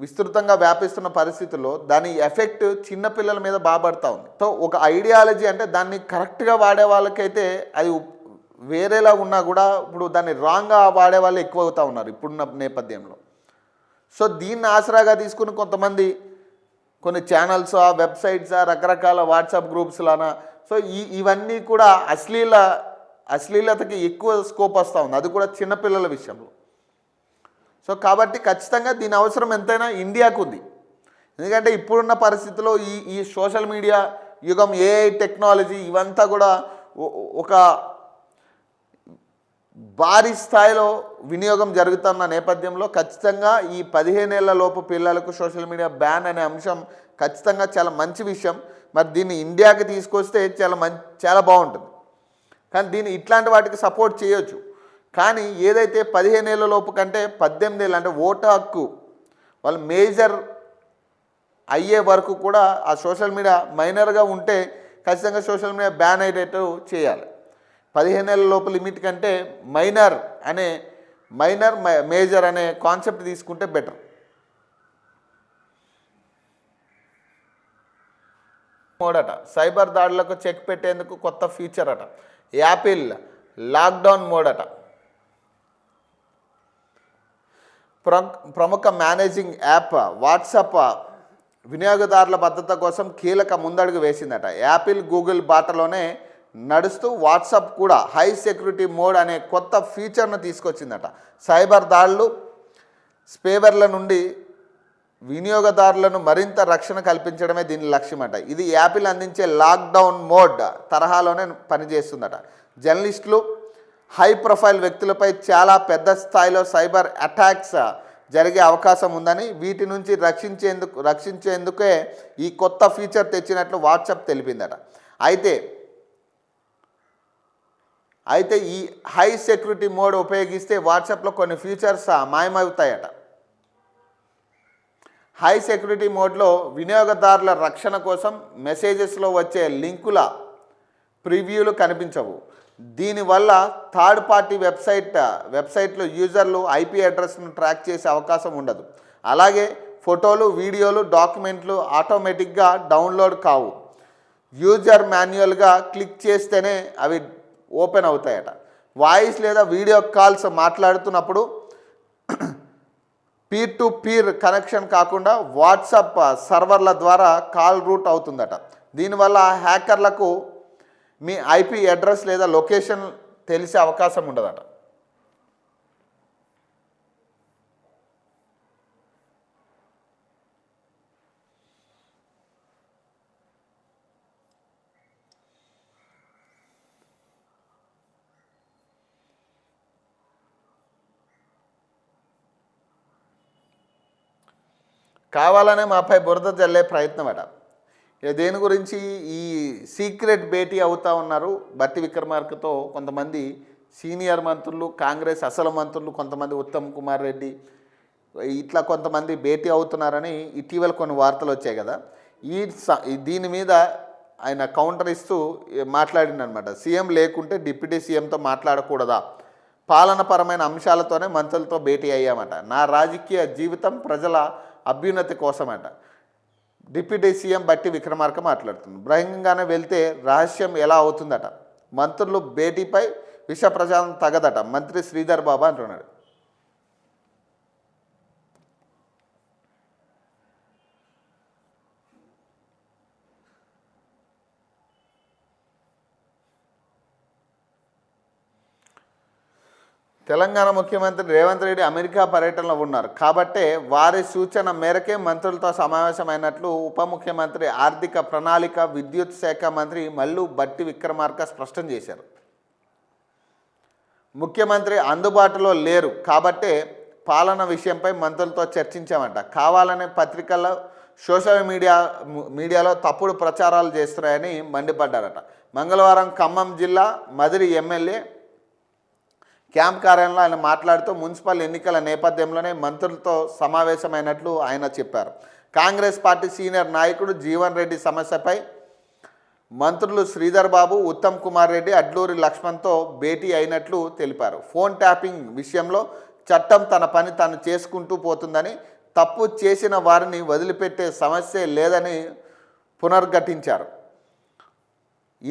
విస్తృతంగా వ్యాపిస్తున్న పరిస్థితుల్లో దాని ఎఫెక్ట్ చిన్నపిల్లల మీద బాగా ఉంది. సో ఒక ఐడియాలజీ అంటే దాన్ని కరెక్ట్గా వాడే వాళ్ళకైతే అది వేరేలా ఉన్నా కూడా ఇప్పుడు దాన్ని రాంగ్గా వాడే వాళ్ళు ఎక్కువ అవుతూ ఉన్నారు ఇప్పుడున్న నేపథ్యంలో. సో దీన్ని ఆసరాగా తీసుకుని కొంతమంది కొన్ని ఛానల్స్, వెబ్సైట్స్, రకరకాల వాట్సాప్ గ్రూప్స్లానా, సో ఇవన్నీ కూడా అశ్లీలతకి ఎక్కువ స్కోప్ వస్తూ ఉంది, అది కూడా చిన్నపిల్లల విషయంలో. సో కాబట్టి ఖచ్చితంగా దీని అవసరం ఎంతైనా ఇండియాకు ఉంది. ఎందుకంటే ఇప్పుడున్న పరిస్థితుల్లో ఈ సోషల్ మీడియా యుగం, ఏఐ టెక్నాలజీ ఇవంతా కూడా ఒక భారీ స్థాయిలో వినియోగం జరుగుతున్న నేపథ్యంలో ఖచ్చితంగా ఈ 15 ఏళ్ల లోపు పిల్లలకు సోషల్ మీడియా బ్యాన్ అనే అంశం ఖచ్చితంగా చాలా మంచి విషయం. మరి దీన్ని ఇండియాకి తీసుకొస్తే చాలా బాగుంటుంది. కానీ దీన్ని ఇట్లాంటి వాటికి సపోర్ట్ చేయొచ్చు. కానీ ఏదైతే 15 ఏళ్ళ లోపు కంటే 18 ఏళ్ళు అంటే ఓటు హక్కు వాళ్ళు మేజర్ అయ్యే వరకు కూడా ఆ సోషల్ మీడియా మైనర్గా ఉంటే ఖచ్చితంగా సోషల్ మీడియా బ్యాన్ అయ్యేటట్టు చేయాలి. 15 ఏళ్ళ లోపు లిమిట్ కంటే మైనర్ మేజర్ అనే కాన్సెప్ట్ తీసుకుంటే బెటర్. మోడట సైబర్ దాడులకు చెక్ పెట్టేందుకు కొత్త ఫీచర్ అట. యాపిల్ లాక్డౌన్ మోడట. ప్రముఖ మేనేజింగ్ యాప్ వాట్సాప్ వినియోగదారుల భద్రత కోసం కీలక ముందడుగు వేసిందట. యాపిల్ గూగుల్ బాటలోనే నడుస్తూ వాట్సాప్ కూడా హై సెక్యూరిటీ మోడ్ అనే కొత్త ఫీచర్ను తీసుకొచ్చిందట. సైబర్ దాడులు స్పేవర్ల నుండి వినియోగదారులను మరింత రక్షణ కల్పించడమే దీని లక్ష్యమట. ఇది యాపిల్ అందించే లాక్డౌన్ మోడ్ తరహాలోనే పనిచేస్తుందట. జర్నలిస్టులు హై ప్రొఫైల్ వ్యక్తులపై చాలా పెద్ద స్థాయిలో సైబర్ అటాక్స్ జరిగే అవకాశం ఉందని వీటి నుంచి రక్షించేందుకే ఈ కొత్త ఫీచర్ తెచ్చినట్లు వాట్సాప్ తెలిపిందట. అయితే ఈ హై సెక్యూరిటీ మోడ్ ఉపయోగిస్తే వాట్సాప్లో కొన్ని ఫీచర్స్ మాయమవుతాయట. హై సెక్యూరిటీ మోడ్లో వినియోగదారుల రక్షణ కోసం మెసేజెస్లో వచ్చే లింకుల ప్రివ్యూలు కనిపించవు. దీనివల్ల థర్డ్ పార్టీ వెబ్సైట్లో యూజర్లు ఐపీ అడ్రస్ను ట్రాక్ చేసే అవకాశం ఉండదు. అలాగే ఫోటోలు, వీడియోలు, డాక్యుమెంట్లు ఆటోమేటిక్గా డౌన్లోడ్ కావు. యూజర్ మాన్యువల్గా క్లిక్ చేస్తేనే అవి ఓపెన్ అవుతాయట. వాయిస్ లేదా వీడియో కాల్స్ మాట్లాడుతున్నప్పుడు పీర్ టు పీర్ కనెక్షన్ కాకుండా వాట్సాప్ సర్వర్ల ద్వారా కాల్ రూట్ అవుతుందట. దీనివల్ల హ్యాకర్లకు మీ ఐపీ అడ్రస్ లేదా లొకేషన్ తెలిసే అవకాశం ఉండదట. కావాలనే మాపై బురద జల్లే ప్రయత్నం అట. దేని గురించి ఈ సీక్రెట్ భేటీ అవుతూ ఉన్నారు బట్టి విక్రమార్కతో కొంతమంది సీనియర్ మంత్రులు, కాంగ్రెస్ అసలు మంత్రులు, కొంతమంది ఉత్తమ్ కుమార్ రెడ్డి ఇట్లా కొంతమంది భేటీ అవుతున్నారని ఇటీవల కొన్ని వార్తలు వచ్చాయి కదా. దీని మీద ఆయన కౌంటర్ ఇస్తూ మాట్లాడిందనమాట. సీఎం లేకుంటే డిప్యూటీ సీఎంతో మాట్లాడకూడదా, పాలనపరమైన అంశాలతోనే మంత్రులతో భేటీ అయ్యామట. నా రాజకీయ జీవితం ప్రజల అభ్యున్నతి కోసమట. డిప్యూటీ సీఎం బట్టి విక్రమార్క మాట్లాడుతుంది. బహిరంగంగానే వెళ్తే రహస్యం ఎలా అవుతుందట. మంత్రులు భేటీపై విష ప్రచారం తగదట. మంత్రి శ్రీధర్ బాబు అంటున్నాడు. తెలంగాణ ముఖ్యమంత్రి రేవంత్ రెడ్డి అమెరికా పర్యటనలో ఉన్నారు కాబట్టే వారి సూచన మేరకే మంత్రులతో సమావేశమైనట్లు ఉప ముఖ్యమంత్రి, ఆర్థిక ప్రణాళిక, విద్యుత్ శాఖ మంత్రి మల్లు బట్టి విక్రమార్క స్పష్టం చేశారు. ముఖ్యమంత్రి అందుబాటులో లేరు కాబట్టే పాలన విషయంపై మంత్రులతో చర్చించామంట. కావాలనే పత్రికల్లో, సోషల్ మీడియాలో తప్పుడు ప్రచారాలు చేస్తున్నాయని మండిపడ్డారట. మంగళవారం ఖమ్మం జిల్లా మదిరి ఎమ్మెల్యే క్యాంప్ కార్యాలయంలో ఆయన మాట్లాడుతూ మున్సిపల్ ఎన్నికల నేపథ్యంలోనే మంత్రులతో సమావేశమైనట్లు ఆయన చెప్పారు. కాంగ్రెస్ పార్టీ సీనియర్ నాయకుడు జీవన్ రెడ్డి సమస్యపై మంత్రులు శ్రీధర్ బాబు, ఉత్తమ్ కుమార్ రెడ్డి, అడ్లూరి లక్ష్మణ్తో భేటీ అయినట్లు తెలిపారు. ఫోన్ ట్యాపింగ్ విషయంలో చట్టం తన పని తాను చేసుకుంటూ పోతుందని, తప్పు చేసిన వారిని వదిలిపెట్టే సమస్యే లేదని పునర్ఘటించారు.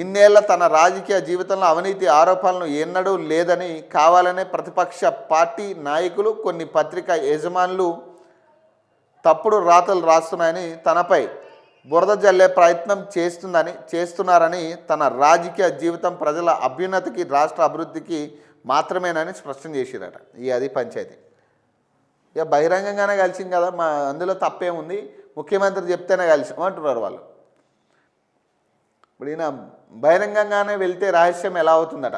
ఇన్నేళ్ల తన రాజకీయ జీవితంలో అవినీతి ఆరోపణలు ఎన్నడూ లేదని, కావాలనే ప్రతిపక్ష పార్టీ నాయకులు, కొన్ని పత్రికా యజమానులు తప్పుడు రాతలు రాస్తున్నాయని, తనపై బురద జల్లే ప్రయత్నం చేస్తున్నారని, తన రాజకీయ జీవితం ప్రజల అభ్యున్నతికి, రాష్ట్ర అభివృద్ధికి మాత్రమేనని స్పష్టం చేసిరట. అది పంచాయతీ ఇక బహిరంగంగానే కలిసింది కదా, అందులో తప్పేముంది, ముఖ్యమంత్రి చెప్తేనే కలిసామంటున్నారు వాళ్ళు. ఇప్పుడు ఈయన బహిరంగంగానే వెళ్తే రహస్యం ఎలా అవుతుందట.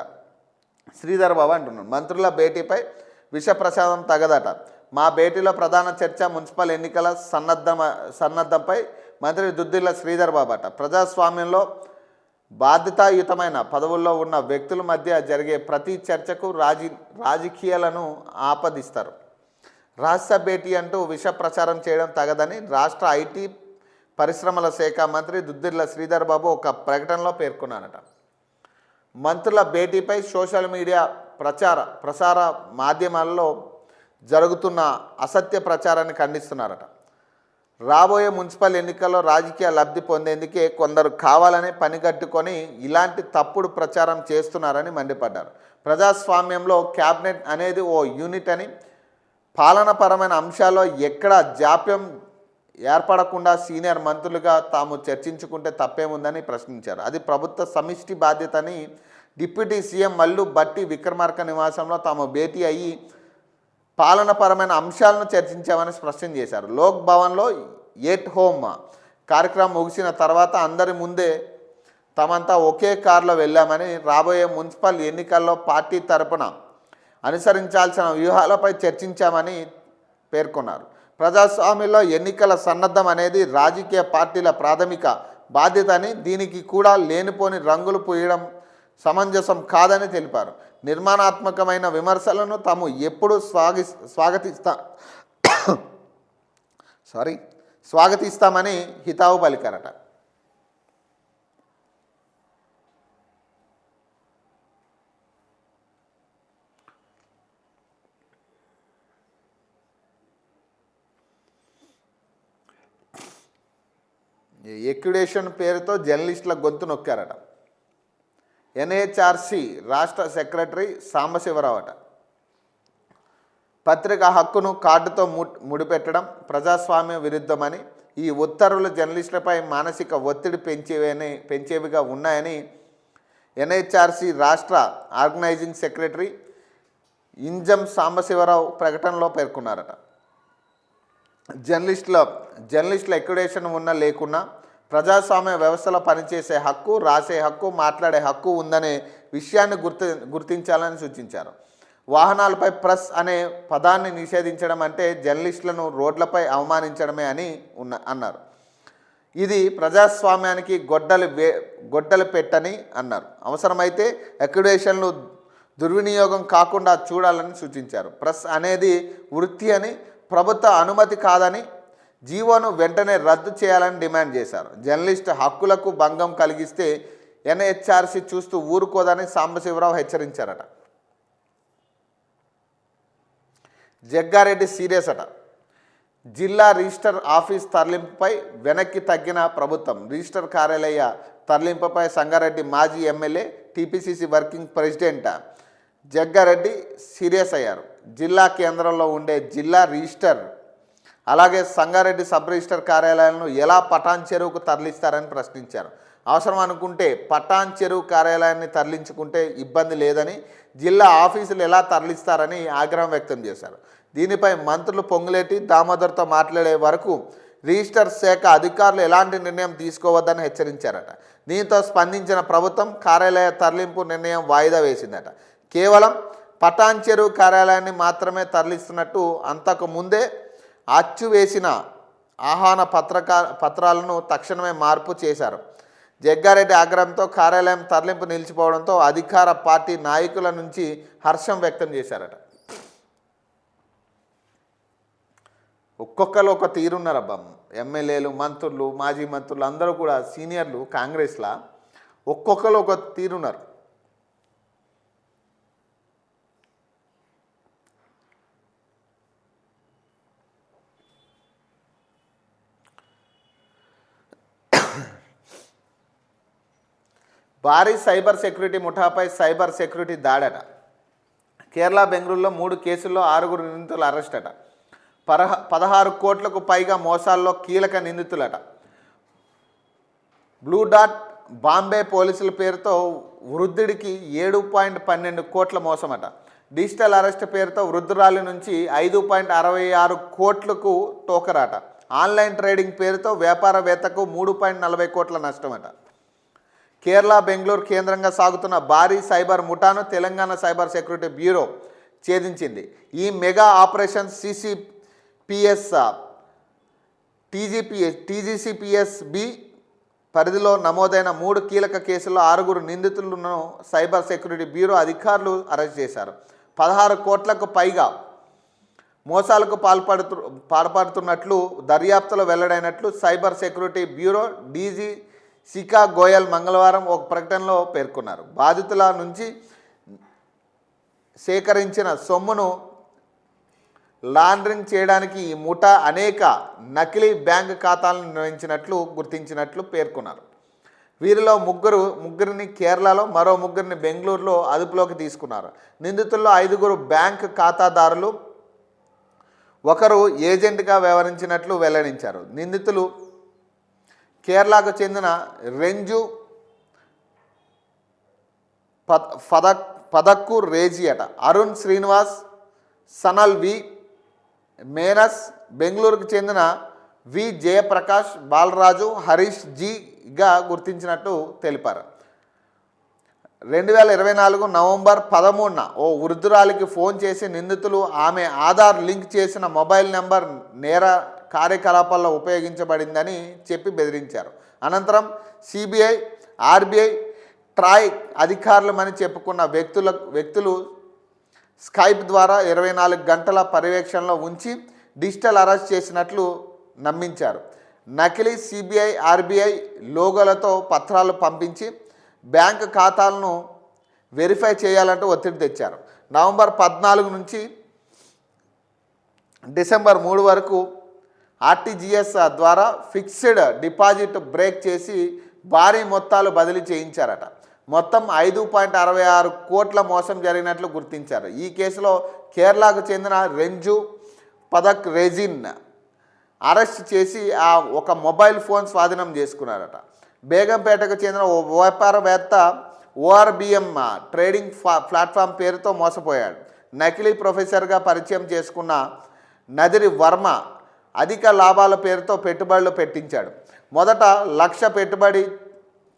శ్రీధర్ బాబు అంటున్నాడు. మంత్రుల భేటీపై విష ప్రసాదం తగదట. మా భేటీలో ప్రధాన చర్చ మున్సిపల్ ఎన్నికల సన్నద్ధంపై మంత్రి దుద్దిల్ల శ్రీధర్ బాబు అట. ప్రజాస్వామ్యంలో బాధ్యతాయుతమైన పదవుల్లో ఉన్న వ్యక్తుల మధ్య జరిగే ప్రతి చర్చకు రాజకీయాలను ఆపదిస్తారు. రహస్య భేటీ అంటూ విష ప్రచారం చేయడం తగదని రాష్ట్ర ఐటీ పరిశ్రమల శాఖ మంత్రి దుద్దిళ్ల శ్రీధర్ బాబు ఒక ప్రకటనలో పేర్కొన్నారట. మంత్రుల భేటీపై సోషల్ మీడియా ప్రసార మాధ్యమాల్లో జరుగుతున్న అసత్య ప్రచారాన్ని ఖండిస్తున్నారట. రాబోయే మున్సిపల్ ఎన్నికల్లో రాజకీయ లబ్ధి పొందేందుకే కొందరు కావాలనే పనిగట్టుకొని ఇలాంటి తప్పుడు ప్రచారం చేస్తున్నారని మండిపడ్డారు. ప్రజాస్వామ్యంలో క్యాబినెట్ అనేది ఓ యూనిట్ అని, పాలనాపరమైన అంశాల్లో ఎక్కడ జాప్యం ఏర్పడకుండా సీనియర్ మంత్రులుగా తాము చర్చించుకుంటే తప్పేముందని ప్రశ్నించారు. అది ప్రభుత్వ సమిష్టి బాధ్యతని డిప్యూటీ సీఎం మల్లు బట్టి విక్రమార్క నివాసంలో తాము భేటీ అయ్యి పాలనపరమైన అంశాలను చర్చించామని స్పష్టం చేశారు. లోక్ భవన్లో ఎట్ హోమ్ కార్యక్రమం ముగిసిన తర్వాత అందరి ముందే తమంతా ఒకే కారులో వెళ్ళామని, రాబోయే మున్సిపల్ ఎన్నికల్లో పార్టీ తరపున అనుసరించాల్సిన వ్యూహాలపై చర్చించామని పేర్కొన్నారు. ప్రజాస్వామ్యంలో ఎన్నికల సన్నద్ధం అనేది రాజకీయ పార్టీల ప్రాథమిక బాధ్యత అని, దీనికి కూడా లేనిపోని రంగులు పూయడం సమంజసం కాదని తెలిపారు. నిర్మాణాత్మకమైన విమర్శలను తాము ఎప్పుడూ స్వాగతిస్తామని హితావు పలికారట. ఎక్విడేషన్ పేరుతో జర్నలిస్టుల గొంతు నొక్కారట. ఎన్హెచ్ఆర్సీ రాష్ట్ర సెక్రటరీ సాంబశివరావు అట. పత్రికా హక్కును కార్డుతో ముడిపెట్టడం ప్రజాస్వామ్య విరుద్ధమని, ఈ ఉత్తర్వులు జర్నలిస్టులపై మానసిక ఒత్తిడి పెంచేవిగా ఉన్నాయని ఎన్హెచ్ఆర్సీ రాష్ట్ర ఆర్గనైజింగ్ సెక్రటరీ ఇంజం సాంబశివరావు ప్రకటనలో పేర్కొన్నారట. జర్నలిస్టుల ఎక్విడేషన్ ఉన్నా లేకున్నా ప్రజాస్వామ్య వ్యవస్థలో పనిచేసే హక్కు, రాసే హక్కు, మాట్లాడే హక్కు ఉందనే విషయాన్ని గుర్తించాలని సూచించారు. వాహనాలపై ప్రెస్ అనే పదాన్ని నిషేధించడం అంటే జర్నలిస్టులను రోడ్లపై అవమానించడమే అని అన్నారు. ఇది ప్రజాస్వామ్యానికి గొడ్డలు పెట్టని అన్నారు. అవసరమైతే ఎక్విడేషన్లు దుర్వినియోగం కాకుండా చూడాలని సూచించారు. ప్రెస్ అనేది వృత్తి అని, ప్రభుత్వ అనుమతి కాదని జీవోను వెంటనే రద్దు చేయాలని డిమాండ్ చేశారు. జర్నలిస్టు హక్కులకు భంగం కలిగిస్తే ఎన్హెచ్ఆర్సీ చూస్తూ ఊరుకోదని సాంబశివరావు హెచ్చరించారట. జగ్గారెడ్డి సీరియస్ అట. జిల్లా రిజిస్టర్ ఆఫీస్ తరలింపుపై వెనక్కి తగ్గిన ప్రభుత్వం. రిజిస్టర్ కార్యాలయ తరలింపుపై సంగారెడ్డి మాజీ MLA TPCC working president Jaggareddy serious అయ్యారు. జిల్లా కేంద్రంలో ఉండే జిల్లా రిజిస్టర్ అలాగే సంగారెడ్డి సబ్ రిజిస్టర్ కార్యాలయాలను ఎలా పటాన్ చెరువుకు తరలిస్తారని ప్రశ్నించారు. అవసరం అనుకుంటే పటాన్ చెరువు కార్యాలయాన్ని తరలించుకుంటే ఇబ్బంది లేదని, జిల్లా ఆఫీసులు ఎలా తరలిస్తారని ఆగ్రహం వ్యక్తం చేశారు. దీనిపై మంత్రులు పొంగులేటి, దామోదర్తో మాట్లాడే వరకు రిజిస్టర్ శాఖ అధికారులు ఎలాంటి నిర్ణయం తీసుకోవద్దని హెచ్చరించారట. దీంతో స్పందించిన ప్రభుత్వం కార్యాలయ తరలింపు నిర్ణయం వాయిదా వేసిందట. కేవలం పటాన్ చెరువు కార్యాలయాన్ని మాత్రమే తరలిస్తున్నట్టు అంతకు ముందే అచ్చు వేసిన ఆహ్వాన పత్రాలను తక్షణమే మార్పు చేశారు. జగ్గారెడ్డి ఆగ్రహంతో కార్యాలయం తరలింపు నిలిచిపోవడంతో అధికార పార్టీ నాయకుల నుంచి హర్షం వ్యక్తం చేశారట. ఒక్కొక్కరు ఒక తీరున్నారబ్బా. ఎమ్మెల్యేలు, మంత్రులు, మాజీ మంత్రులు అందరూ కూడా సీనియర్లు కాంగ్రెస్లా ఒక్కొక్కరు ఒక తీరున్నారు. భారీ సైబర్ సెక్యూరిటీ ముఠాపై సైబర్ సెక్యూరిటీ దాడట. కేరళ, బెంగళూరులో 3 కేసుల్లో 6 నిందితులు అరెస్ట్ అట. 16 కోట్లకు పైగా మోసాల్లో కీలక నిందితులట. బ్లూ డాట్ బాంబే పోలీసుల పేరుతో వృద్ధుడికి 7.12 కోట్ల మోసమట. డిజిటల్ అరెస్ట్ పేరుతో వృద్ధురాలి నుంచి 5.66 కోట్లకు టోకరాట. ఆన్లైన్ ట్రేడింగ్ పేరుతో వ్యాపారవేత్తకు 3.40 కోట్ల నష్టమట. కేరళ, బెంగళూరు కేంద్రంగా సాగుతున్న భారీ సైబర్ ముఠాను తెలంగాణ సైబర్ సెక్యూరిటీ బ్యూరో ఛేదించింది. ఈ మెగా ఆపరేషన్ టీజీసీపీఎస్ బి పరిధిలో నమోదైన 3 కీలక కేసుల్లో 6 నిందితులను సైబర్ సెక్యూరిటీ బ్యూరో అధికారులు అరెస్ట్ చేశారు. 16 కోట్లకు పైగా మోసాలకు పాల్పడుతున్నట్లు దర్యాప్తులో వెల్లడైనట్లు సైబర్ సెక్యూరిటీ బ్యూరో డీజీ శిఖా గోయల్ మంగళవారం ఒక ప్రకటనలో పేర్కొన్నారు. బాధితుల నుంచి సేకరించిన సొమ్మును లాండరింగ్ చేయడానికి ఈ ముఠా అనేక నకిలీ బ్యాంక్ ఖాతాలను నిర్వహించినట్లు గుర్తించినట్లు పేర్కొన్నారు. వీరిలో ముగ్గురిని కేరళలో, మరో ముగ్గురిని బెంగళూరులో అదుపులోకి తీసుకున్నారు. నిందితుల్లో 5 బ్యాంక్ ఖాతాదారులు, ఒకరు ఏజెంట్గా వ్యవహరించినట్లు వెల్లడించారు. నిందితులు కేరళకు చెందిన రెంజు పదక్కు రేజియట, అరుణ్ శ్రీనివాస్, సనల్ వి మేనస్, బెంగళూరుకు చెందిన వి జయప్రకాష్, బాలరాజు, హరీష్ జిగా గుర్తించినట్టు తెలిపారు. 2024 నవంబర్ 13న ఓ వృద్ధురాలికి ఫోన్ చేసి నిందితులు ఆమె ఆధార్ లింక్ చేసిన మొబైల్ నెంబర్ నేర కార్యకలాపాల్లో ఉపయోగించబడిందని చెప్పి బెదిరించారు. అనంతరం సిబిఐ, ఆర్బీఐ, ట్రాయ్ అధికారులమని చెప్పుకున్న వ్యక్తులు స్కైప్ ద్వారా 24 గంటల పర్యవేక్షణలో ఉంచి డిజిటల్ అరెస్ట్ చేసినట్లు నమ్మించారు. నకిలీ సిబిఐ, ఆర్బీఐ లోగోలతో పత్రాలు పంపించి బ్యాంక్ ఖాతాలను వెరిఫై చేయాలంటూ ఒత్తిడి తెచ్చారు. నవంబర్ 14 నుంచి డిసెంబర్ 3 వరకు ఆర్టీజీఎస్ ద్వారా ఫిక్స్డ్ డిపాజిట్ బ్రేక్ చేసి భారీ మొత్తాలు బదిలీ చేయించారట. మొత్తం 5.66 కోట్ల మోసం జరిగినట్లు గుర్తించారు. ఈ కేసులో కేరళకు చెందిన రెంజు పదక్ రెజిన్ అరెస్ట్ చేసి ఒక మొబైల్ ఫోన్ స్వాధీనం చేసుకున్నారట. బేగంపేటకు చెందిన ఓ వ్యాపారవేత్త ఓఆర్బిఎం ట్రేడింగ్ ప్లాట్ఫామ్ పేరుతో మోసపోయాడు. నకిలీ ప్రొఫెసర్గా పరిచయం చేసుకున్న నదిరి వర్మ అధిక లాభాల పేరుతో పెట్టుబడులు పెట్టించాడు. మొదట 1,00,000 పెట్టుబడి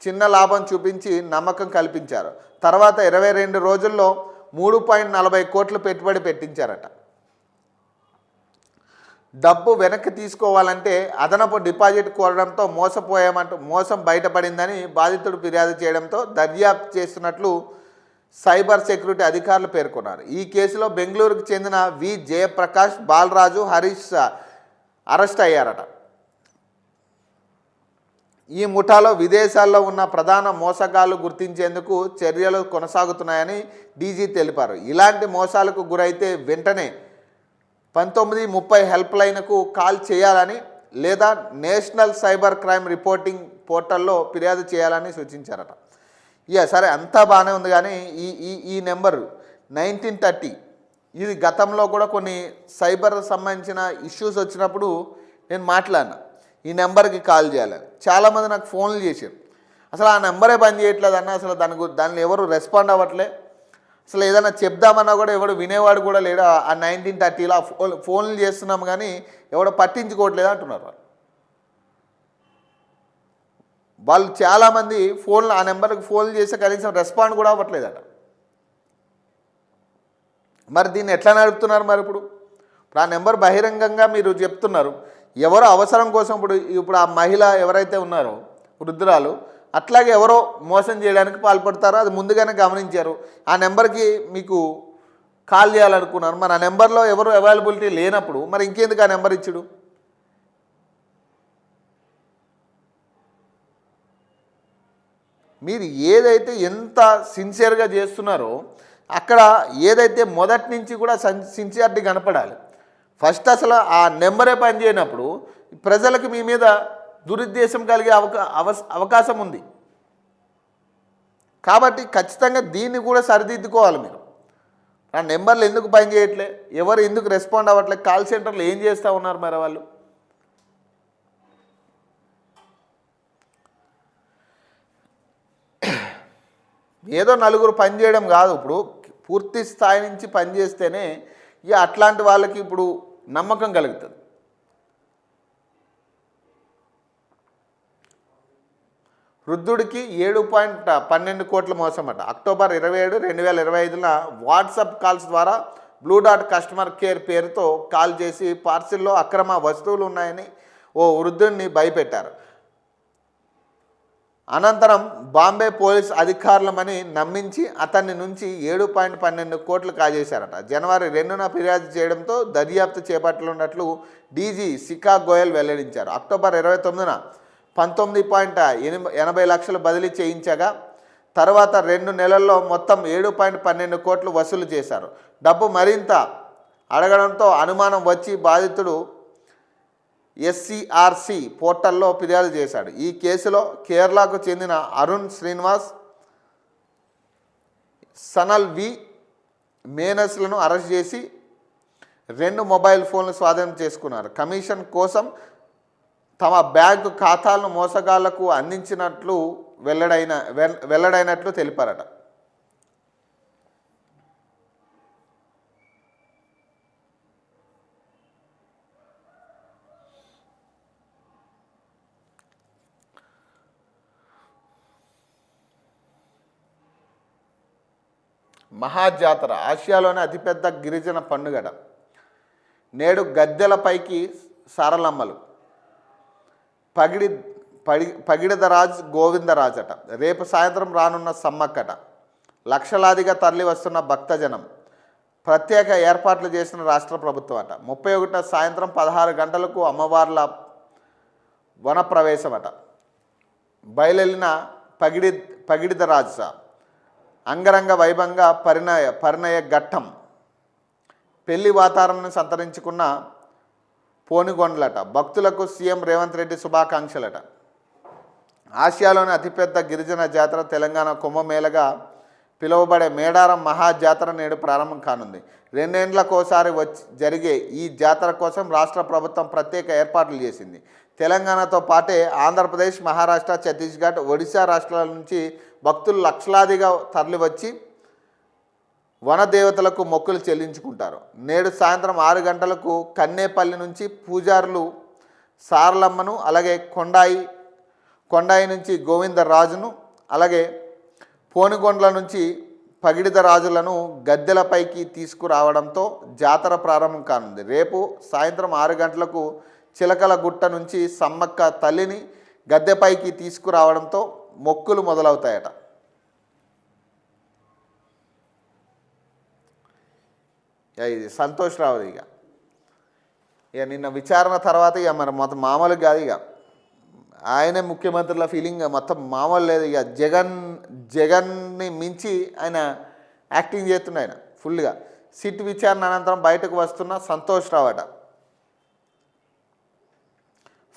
చిన్న లాభం చూపించి నమ్మకం కల్పించారు. తర్వాత 22 రోజుల్లో 3.40 కోట్లు పెట్టుబడి పెట్టించారట. డబ్బు వెనక్కి తీసుకోవాలంటే అదనపు డిపాజిట్ కోరడంతో మోసం బయటపడిందని బాధితుడు ఫిర్యాదు చేయడంతో దర్యాప్తు చేస్తున్నట్లు సైబర్ సెక్యూరిటీ అధికారులు పేర్కొన్నారు. ఈ కేసులో బెంగళూరుకు చెందిన వి జయప్రకాష్, బాలరాజు, హరీష్ అరెస్ట్ అయ్యారట. ఈ ముఠాలో విదేశాల్లో ఉన్న ప్రధాన మోసగాళ్లు గుర్తించేందుకు చర్యలు కొనసాగుతున్నాయని డీజీ తెలిపారు. ఇలాంటి మోసాలకు గురైతే వెంటనే 1930 హెల్ప్ లైన్కు కాల్ చేయాలని లేదా నేషనల్ సైబర్ క్రైమ్ రిపోర్టింగ్ పోర్టల్లో ఫిర్యాదు చేయాలని సూచించారట. సరే అంతా బాగానే ఉంది, కానీ ఈ నెంబరు 1930 ఇది గతంలో కూడా కొన్ని సైబర్ సంబంధించిన ఇష్యూస్ వచ్చినప్పుడు నేను మాట్లాడినా, ఈ నెంబర్కి కాల్ చేయాలని. చాలామంది నాకు ఫోన్లు చేశారు. అసలు ఆ నెంబరే పని చేయట్లేదన్న, అసలు దానిలో ఎవరు రెస్పాండ్ అవ్వట్లే, అసలు ఏదైనా చెప్దామన్నా కూడా ఎవడు వినేవాడు కూడా లేడు. ఆ 1930లో ఫోన్లు చేస్తున్నాం కానీ ఎవడో పట్టించుకోవట్లేదు అంటున్నారు వాళ్ళు. చాలామంది ఫోన్లు ఆ నెంబర్కి ఫోన్లు చేస్తే కనీసం రెస్పాండ్ కూడా అవ్వట్లేదట. మరి దీన్ని ఎట్లా నడుపుతున్నారు? మరి ఇప్పుడు ఆ నెంబర్ బహిరంగంగా మీరు చెప్తున్నారు, ఎవరో అవసరం కోసం ఇప్పుడు ఆ మహిళ ఎవరైతే ఉన్నారో వృద్ధురాలు, అట్లాగే ఎవరో మోసం చేయడానికి పాల్పడతారో అది ముందుగానే గమనించారు. ఆ నెంబర్కి మీకు కాల్ చేయాలనుకున్నారు. మరి ఆ నెంబర్లో ఎవరు అవైలబిలిటీ లేనప్పుడు మరి ఇంకెందుకు ఆ నెంబర్ ఇచ్చుడు? మీరు ఏదైతే ఎంత సిన్సియర్గా చేస్తున్నారో అక్కడ ఏదైతే మొదటి నుంచి కూడా సిన్సియారిటీ కనపడాలి. ఫస్ట్ అసలు ఆ నెంబరే పని చేయనప్పుడు ప్రజలకు మీ మీద దురుద్దేశం కలిగే అవకాశం ఉంది. కాబట్టి ఖచ్చితంగా దీన్ని కూడా సరిదిద్దుకోవాలి. మీరు ఆ నెంబర్లు ఎందుకు పని చేయట్లే, ఎవరు ఎందుకు రెస్పాండ్ అవ్వట్లే, కాల్ సెంటర్లు ఏం చేస్తూ ఉన్నారు మరి వాళ్ళు? ఏదో నలుగురు పనిచేయడం కాదు, ఇప్పుడు పూర్తి స్థాయి నుంచి పనిచేస్తేనే అట్లాంటి వాళ్ళకి ఇప్పుడు నమ్మకం కలుగుతుంది. వృద్ధుడికి 7.12 కోట్ల మోసం అట. అక్టోబర్ 27, 2025న వాట్సాప్ కాల్స్ ద్వారా బ్లూ డాట్ కస్టమర్ కేర్ పేరుతో కాల్ చేసి పార్సిల్లో అక్రమ వస్తువులు ఉన్నాయని ఓ వృద్ధుడిని భయపెట్టారు. అనంతరం బాంబే పోలీస్ అధికారులమని నమ్మించి అతన్ని నుంచి 7.12 కోట్లు కాజేశారట. జనవరి 2న ఫిర్యాదు చేయడంతో దర్యాప్తు చేపట్టనున్నట్లు డీజీ శిఖా గోయల్ వెల్లడించారు. అక్టోబర్ 29న 19.80 లక్షలు బదిలీ చేయించగా తర్వాత 2 నెలల్లో మొత్తం 7.12 కోట్లు వసూలు చేశారు. డబ్బు మరింత అడగడంతో అనుమానం వచ్చి బాధితుడు ఎస్సీఆర్సీ పోర్టల్లో ఫిర్యాదు చేశాడు. ఈ కేసులో కేరళకు చెందిన అరుణ్ శ్రీనివాస్, సనల్ వి మేనస్లను అరెస్ట్ చేసి 2 మొబైల్ ఫోన్లు స్వాధీనం చేసుకున్నారు. కమిషన్ కోసం తమ బ్యాంకు ఖాతాలను మోసగాళ్లకు అందించినట్లు వెల్లడైనట్లు తెలిపారట. మహాజాతర ఆసియాలోనే అతిపెద్ద గిరిజన పండుగట. నేడు గద్దెలపైకి సారలమ్మలు, పగిడిదరాజ్ గోవిందరాజట. రేపు సాయంత్రం రానున్న సమ్మక్కట. లక్షలాదిగా తరలి వస్తున్న భక్తజనం. ప్రత్యేక ఏర్పాట్లు చేసిన రాష్ట్ర ప్రభుత్వం అట. 31న సాయంత్రం 16 గంటలకు అమ్మవార్ల వనప్రవేశమట. బయలుదేరిన పగిడిదరాజ్ అంగరంగ వైభవంగా పరిణయ ఘట్టం. పెళ్లి వాతావరణాన్ని సంతరించుకున్న పోనుగొండ్లట. భక్తులకు సీఎం రేవంత్ రెడ్డి శుభాకాంక్షలట. ఆసియాలోని అతిపెద్ద గిరిజన జాతర తెలంగాణ కుంభమేళగా పిలువబడే మేడారం మహాజాతర నేడు ప్రారంభం కానుంది. 2 ఏళ్లకోసారి జరిగే ఈ జాతర కోసం రాష్ట్ర ప్రభుత్వం ప్రత్యేక ఏర్పాట్లు చేసింది. తెలంగాణతో పాటే ఆంధ్రప్రదేశ్, మహారాష్ట్ర, ఛత్తీస్గఢ్, ఒడిశా రాష్ట్రాల నుంచి భక్తులు లక్షలాదిగా తరలివచ్చి వనదేవతలకు మొక్కులు చెల్లించుకుంటారు. నేడు సాయంత్రం 6 గంటలకు కన్నేపల్లి నుంచి పూజారులు సారలమ్మను, అలాగే కొండాయి నుంచి గోవిందరాజును, అలాగే పోనుగొండ్ల నుంచి పగిడిదరాజులను గద్దెలపైకి తీసుకురావడంతో జాతర ప్రారంభం కానుంది. రేపు సాయంత్రం 6 గంటలకు చిలకల గుట్ట నుంచి సమ్మక్క తల్లిని గద్దెపైకి తీసుకురావడంతో మొక్కులు మొదలవుతాయట. ఇది సంతోష్ రావు. ఇక నిన్న విచారణ తర్వాత ఇక మరి మొత్తం మామూలు కాదు. ఇక ఆయనే ముఖ్యమంత్రుల ఫీలింగ్ మొత్తం మామూలు లేదు. ఇక జగన్ని మించి ఆయన యాక్టింగ్ చేస్తున్నాడు ఆయన ఫుల్గా. సిట్ విచారణ అనంతరం బయటకు వస్తున్న సంతోష్ రావు అట.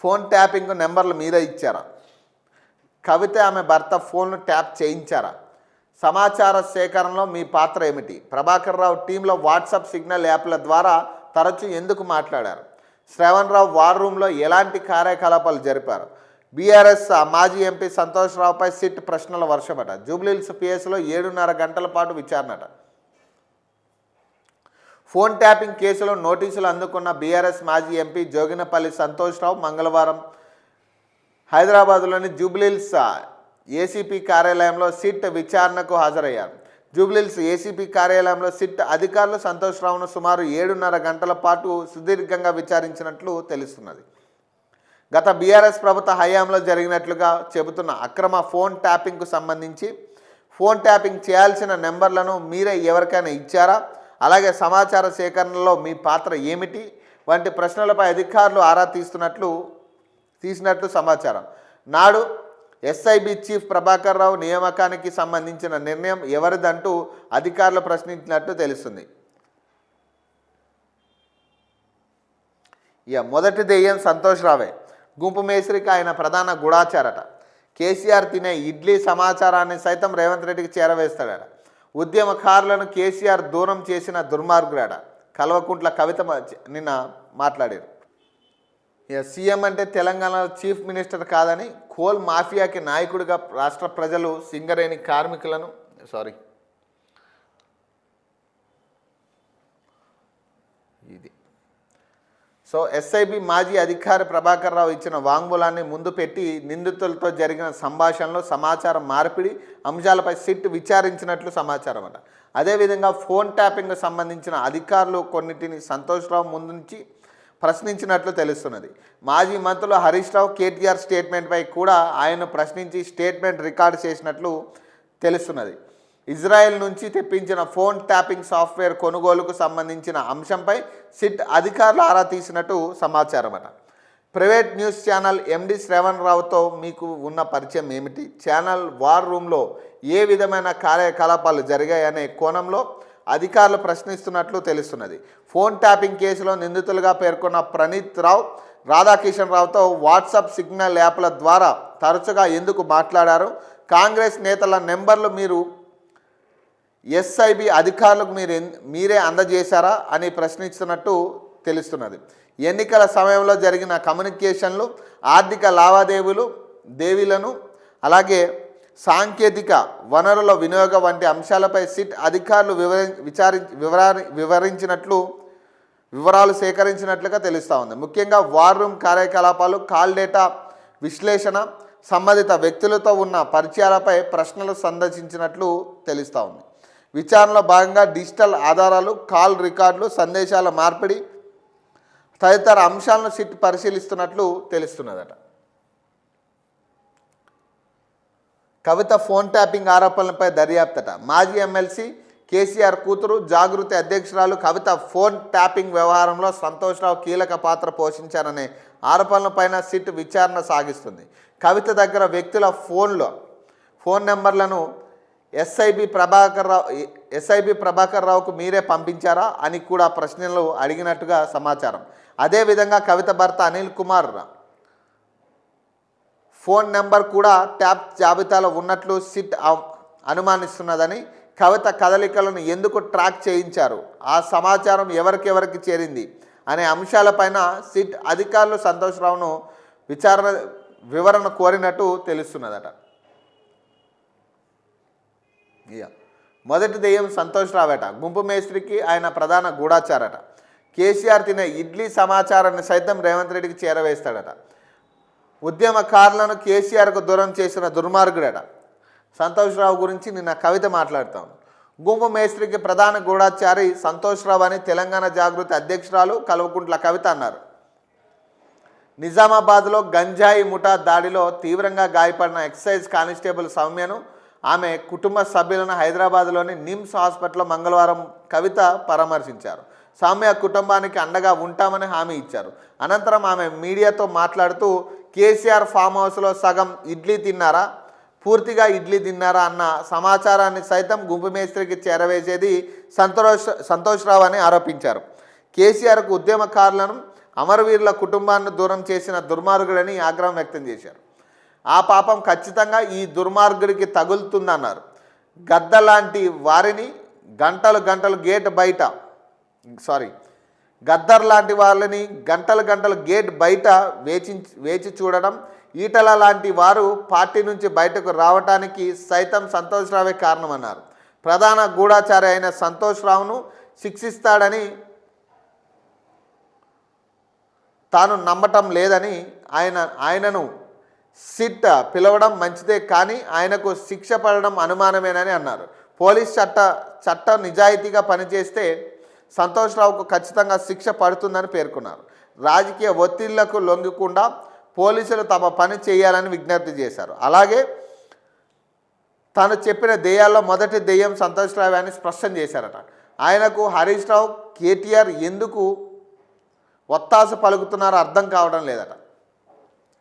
ఫోన్ ట్యాపింగ్ నెంబర్లు మీరే ఇచ్చారా? కవిత ఆమె భర్త ఫోన్ను ట్యాప్ చేయించారా? సమాచార సేకరణలో మీ పాత్ర ఏమిటి? ప్రభాకర్ రావు టీంలో వాట్సాప్, సిగ్నల్ యాప్ల ద్వారా తరచూ ఎందుకు మాట్లాడారు? శ్రవణ్ రావు వార్ రూమ్లో ఎలాంటి కార్యకలాపాలు జరిపారు? బీఆర్ఎస్ మాజీ ఎంపీ సంతోష్ రావుపై సిట్ ప్రశ్నల వర్షమట. జూబ్లీహిల్స్ పిఎస్లో 7.5 గంటల పాటు విచారణట. ఫోన్ ట్యాపింగ్ కేసులో నోటీసులు అందుకున్న బీఆర్ఎస్ మాజీ ఎంపీ జోగినపల్లి సంతోష్ రావు మంగళవారం హైదరాబాద్లోని జూబ్లీహిల్స్ ఏసీపీ కార్యాలయంలో సిట్ విచారణకు హాజరయ్యారు. జూబ్లీహిల్స్ ఏసీపీ కార్యాలయంలో సిట్ అధికారులు సంతోష్ రావును సుమారు 7.5 గంటల పాటు సుదీర్ఘంగా విచారించినట్లు తెలుస్తున్నది. గత బీఆర్ఎస్ ప్రభుత్వ హయాంలో జరిగినట్లుగా చెబుతున్న అక్రమ ఫోన్ ట్యాపింగ్కు సంబంధించి ఫోన్ ట్యాపింగ్ చేయాల్సిన నెంబర్లను మీరే ఎవరికైనా ఇచ్చారా? అలాగే సమాచార సేకరణలో మీ పాత్ర ఏమిటి వంటి ప్రశ్నలపై అధికారులు ఆరా తీసినట్లు సమాచారం. నాడు ఎస్ఐబి చీఫ్ ప్రభాకర్ రావు నియామకానికి సంబంధించిన నిర్ణయం ఎవరిదంటూ అధికారులు ప్రశ్నించినట్టు తెలుస్తుంది. మొదటి దెయ్యం సంతోష్ రావే. గుంపు మేస్త్రికి ఆయన ప్రధాన గూఢాచారట. కేసీఆర్ తినే ఇడ్లీ సమాచారాన్ని సైతం రేవంత్ రెడ్డికి చేరవేస్తాడట. ఉద్యమకారులను కేసీఆర్ దూరం చేసిన దుర్మార్గురాడ. కల్వకుంట్ల కవిత నిన్న మాట్లాడారు. సీఎం అంటే తెలంగాణలో చీఫ్ మినిస్టర్ కాదని కోల్ మాఫియాకి నాయకుడిగా రాష్ట్ర ప్రజలు సింగరేణి కార్మికులను ఎస్ఐబి మాజీ అధికారి ప్రభాకర్ రావు ఇచ్చిన వాంగ్మూలాన్ని ముందు పెట్టి నిందితులతో జరిగిన సంభాషణలో సమాచార మార్పిడి అంశాలపై సిట్ విచారించినట్లు సమాచారం అట. అదేవిధంగా ఫోన్ ట్యాపింగ్కు సంబంధించిన అధికారులు కొన్నిటిని సంతోష్ రావు ముందు నుంచి ప్రశ్నించినట్లు తెలుస్తున్నది. మాజీ మంత్రులు హరీష్ రావు, కేటీఆర్ స్టేట్మెంట్పై కూడా ఆయన ప్రశ్నించి స్టేట్మెంట్ రికార్డు చేసినట్లు తెలుస్తున్నది. ఇజ్రాయెల్ నుంచి తెప్పించిన ఫోన్ ట్యాపింగ్ సాఫ్ట్వేర్ కొనుగోలుకు సంబంధించిన అంశంపై సిట్ అధికారులు ఆరా తీసినట్టు సమాచారం అట. Private news channel MD Shravan రావుతో మీకు ఉన్న పరిచయం ఏమిటి? ఛానల్ వార్ రూమ్లో ఏ విధమైన కార్యకలాపాలు జరిగాయనే కోణంలో అధికారులు ప్రశ్నిస్తున్నట్లు తెలుస్తున్నది. ఫోన్ ట్యాపింగ్ కేసులో నిందితులుగా పేర్కొన్న ప్రణీత్ రావు, రాధాకిషన్ రావుతో వాట్సాప్ సిగ్నల్ యాప్ల ద్వారా తరచుగా ఎందుకు మాట్లాడారు? కాంగ్రెస్ నేతల నెంబర్లు మీరు ఎస్ఐబి అధికారులకు మీరే అందజేశారా అని ప్రశ్నిస్తున్నట్టు తెలుస్తున్నది. ఎన్నికల సమయంలో జరిగిన కమ్యూనికేషన్లు, ఆర్థిక లావాదేవీలను అలాగే సాంకేతిక వనరుల వినియోగం వంటి అంశాలపై సిట్ అధికారులు వివరాలు సేకరించినట్లుగా తెలుస్తూ ఉంది. ముఖ్యంగా వార్ రూమ్ కార్యకలాపాలు, కాల్ డేటా విశ్లేషణ, సంబంధిత వ్యక్తులతో ఉన్న పరిచయాలపై ప్రశ్నలు సందర్శించినట్లు తెలుస్తూ ఉంది. విచారణలో భాగంగా డిజిటల్ ఆధారాలు, కాల్ రికార్డులు, సందేశాల మార్పిడి తదితర అంశాలను సిట్ పరిశీలిస్తున్నట్లు తెలుస్తున్నదట. కవిత ఫోన్ ట్యాపింగ్ ఆరోపణలపై దర్యాప్తట. మాజీ ఎమ్మెల్సీ కేసీఆర్ కూతురు, జాగృతి అధ్యక్షురాలు కవిత ఫోన్ ట్యాపింగ్ వ్యవహారంలో సంతోష్రావు కీలక పాత్ర పోషించారనే ఆరోపణలపైన సిట్ విచారణ సాగిస్తుంది. కవిత దగ్గర వ్యక్తుల ఫోన్ నెంబర్లను ఎస్ఐబి ప్రభాకర్ రావుకు మీరే పంపించారా అని కూడా ప్రశ్నలు అడిగినట్టుగా సమాచారం. అదేవిధంగా కవిత భర్త అనిల్ కుమార్ ఫోన్ నెంబర్ కూడా ట్యాప్ జాబితాలో ఉన్నట్లు సిట్ అనుమానిస్తున్నదని, కవిత కదలికలను ఎందుకు ట్రాక్ చేయించారు, ఆ సమాచారం ఎవరికెవరికి చేరింది అనే అంశాలపైన సిట్ అధికారులు సంతోష్రావును వివరణ కోరినట్టు తెలుస్తున్నదట. మొదటి దెయ్యం సంతోష్రావట. గుంపు మేస్త్రికి ఆయన ప్రధాన గూఢాచారట. కేసీఆర్ తినే ఇడ్లీ సమాచారాన్ని సైతం రేవంత్ రెడ్డికి చేరవేస్తాడట. ఉద్యమకారులను కేసీఆర్కు దూరం చేసిన దుర్మార్గుడట. సంతోష్రావు గురించి నిన్న కవిత మాట్లాడుతాం. గుంపు మేస్త్రికి ప్రధాన గూఢాచారి సంతోష్రావు అని తెలంగాణ జాగృతి అధ్యక్షురాలు కల్వకుంట్ల కవిత అన్నారు. నిజామాబాద్లో గంజాయి ముఠా దాడిలో తీవ్రంగా గాయపడిన ఎక్సైజ్ కానిస్టేబుల్ సౌమ్యను, ఆమె కుటుంబ సభ్యులను హైదరాబాద్లోని నిమ్స్ హాస్పిటల్లో మంగళవారం కవిత పరామర్శించారు. సౌమ్య కుటుంబానికి అండగా ఉంటామని హామీ ఇచ్చారు. అనంతరం ఆమె మీడియాతో మాట్లాడుతూ కేసీఆర్ ఫామ్ హౌస్లో సగం ఇడ్లీ తిన్నారా, పూర్తిగా ఇడ్లీ తిన్నారా అన్న సమాచారాన్ని సైతం గుంపు మేస్త్రికి చేరవేసేది సంతోష్రావు అని ఆరోపించారు. కేసీఆర్కు ఉద్యమకారులను, అమరవీరుల కుటుంబాన్ని దూరం చేసిన దుర్మార్గుడని ఆగ్రహం వ్యక్తం చేశారు. ఆ పాపం ఖచ్చితంగా ఈ దుర్మార్గుడికి తగులుతుందన్నారు. గద్ద లాంటి వారిని గంటలు గద్దర్ లాంటి వాళ్ళని గంటలు గేట్ బయట వేచి చూడడం, ఈటల లాంటి వారు పార్టీ నుంచి బయటకు రావడానికి సైతం సంతోష్రావే కారణమన్నారు. ప్రధాన గూఢాచారి అయిన సంతోష్రావును శిక్షిస్తాడని తాను నమ్మటం లేదని, ఆయనను సిట్ పిలవడం మంచిదే కానీ ఆయనకు శిక్ష పడడం అనుమానమేనని అన్నారు. పోలీస్ చట్ట నిజాయితీగా పనిచేస్తే సంతోష్రావుకు ఖచ్చితంగా శిక్ష పడుతుందని పేర్కొన్నారు. రాజకీయ ఒత్తిళ్లకు లొంగకుండా పోలీసులు తమ పని చేయాలని విజ్ఞప్తి చేశారు. అలాగే తాను చెప్పిన దెయ్యాల్లో మొదటి దెయ్యం సంతోష్రావు అని స్పష్టం చేశారట. ఆయనకు హరీష్ రావు, కేటీఆర్ ఎందుకు ఒత్తాస పలుకుతున్నారో అర్థం కావడం లేదట.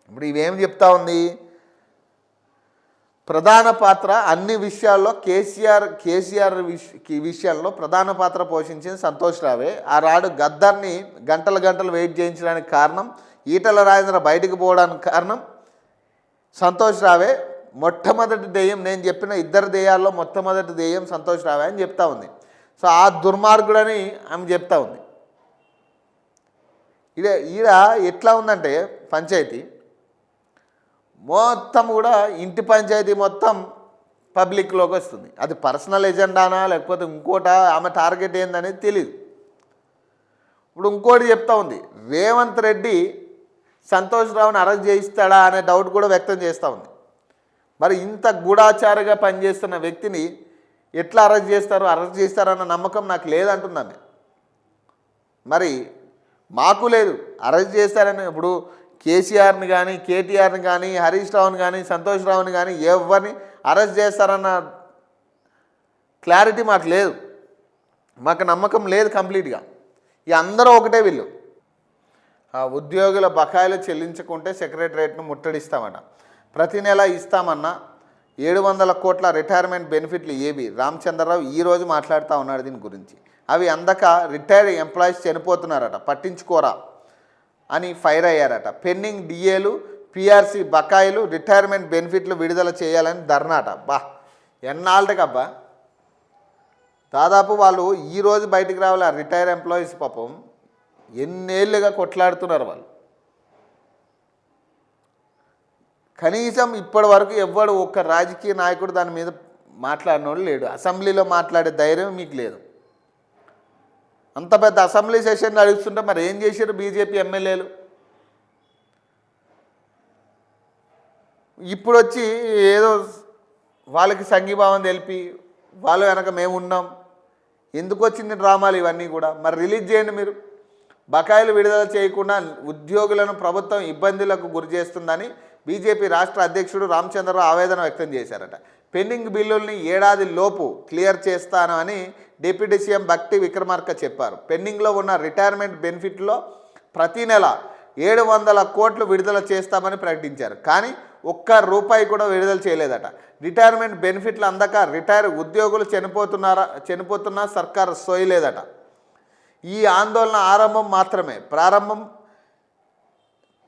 ఇప్పుడు ఇవేం చెప్తా ఉంది? ప్రధాన పాత్ర అన్ని విషయాల్లో కేసీఆర్ విషయాల్లో ప్రధాన పాత్ర పోషించిన సంతోష్రావే. ఆ రాడు గద్దర్ని గంటలు వెయిట్ చేయించడానికి కారణం, ఈటల రాజేంద్ర బయటికి పోవడానికి కారణం సంతోష్రావే. మొట్టమొదటి దెయ్యం, నేను చెప్పిన ఇద్దరు దెయ్యాల్లో మొట్టమొదటి దెయ్యం సంతోష్రావే అని చెప్తా ఉంది. సో ఆ దుర్మార్గుడని ఆమె చెప్తా ఉంది. ఈడ ఎట్లా ఉందంటే పంచాయతీ మొత్తం కూడా ఇంటి పంచాయతీ మొత్తం పబ్లిక్లోకి వస్తుంది. అది పర్సనల్ ఎజెండానా లేకపోతే ఇంకోటా, ఆమె టార్గెట్ ఏందనేది తెలియదు. ఇప్పుడు ఇంకోటి చెప్తా ఉంది, రేవంత్ రెడ్డి సంతోష్రావుని అరెస్ట్ చేయిస్తాడా అనే డౌట్ కూడా వ్యక్తం చేస్తూ ఉంది. మరి ఇంత గూఢాచారిగా పనిచేస్తున్న వ్యక్తిని ఎట్లా అరెస్ట్ చేస్తారన్న నమ్మకం నాకు లేదంటున్నాను. మరి మాకు లేదు. అరెస్ట్ చేస్తారని ఇప్పుడు కేసీఆర్ని కానీ, కేటీఆర్ని కానీ, హరీష్ రావుని కానీ, సంతోష్ రావుని కానీ ఎవరిని అరెస్ట్ చేస్తారన్న క్లారిటీ మాకు లేదు. మాకు నమ్మకం లేదు కంప్లీట్గా. ఇక అందరూ ఒకటే వీళ్ళు. ఆ ఉద్యోగుల బకాయిలు చెల్లించకుంటే సెక్రటరేట్ను ముట్టడిస్తామట. ప్రతి నెల ఇస్తామన్న 700 కోట్ల రిటైర్మెంట్ బెనిఫిట్లు ఏవి? రామచంద్రరావు ఈరోజు మాట్లాడుతూ ఉన్నాడు దీని గురించి. అవి అందక రిటైర్డ్ ఎంప్లాయీస్ చనిపోతున్నారట, పట్టించుకోరా అని ఫైర్ అయ్యారట. పెండింగ్ డిఏలు, పిఆర్సీ బకాయిలు, రిటైర్మెంట్ బెనిఫిట్లు విడుదల చేయాలని ధర్నాట. బా ఎన్నాళ్ళకబ్బా, దాదాపు వాళ్ళు ఈరోజు బయటికి రావాలి. ఆ రిటైర్ ఎంప్లాయీస్ పాపం ఎన్నేళ్ళుగా కొట్లాడుతున్నారు వాళ్ళు. కనీసం ఇప్పటి వరకు ఎవ్వడు ఒక్క రాజకీయ నాయకుడు దాని మీద మాట్లాడినోడు లేడు. అసెంబ్లీలో మాట్లాడే ధైర్యం మీకు లేదు. అంత పెద్ద అసెంబ్లీ సెషన్ నడుస్తుంటే మరి ఏం చేశారు బీజేపీ ఎమ్మెల్యేలు? ఇప్పుడు వచ్చి ఏదో వాళ్ళకి సంఘీభావం తెలిపి వాళ్ళు వెనక మేము ఉన్నాం. ఎందుకు వచ్చింది డ్రామాలు ఇవన్నీ కూడా? మరి రిలీజ్ చేయండి మీరు. బకాయిలు విడుదల చేయకుండా ఉద్యోగులను ప్రభుత్వం ఇబ్బందులకు గురి చేస్తుందని బీజేపీ రాష్ట్ర అధ్యక్షుడు రామచంద్రరావు ఆవేదన వ్యక్తం చేశారట. పెండింగ్ బిల్లుల్ని ఏడాది లోపు క్లియర్ చేస్తాను అని డిప్యూటీ సీఎం భట్టి విక్రమార్క చెప్పారు. పెండింగ్లో ఉన్న రిటైర్మెంట్ బెనిఫిట్లో ప్రతి నెల 700 కోట్లు విడుదల చేస్తామని ప్రకటించారు. కానీ ఒక్క రూపాయి కూడా విడుదల చేయలేదట. రిటైర్మెంట్ బెనిఫిట్లు అందక రిటైర్ ఉద్యోగులు చనిపోతున్నా సర్కారు సోయలేదట. ఈ ఆందోళన ఆరంభం మాత్రమే.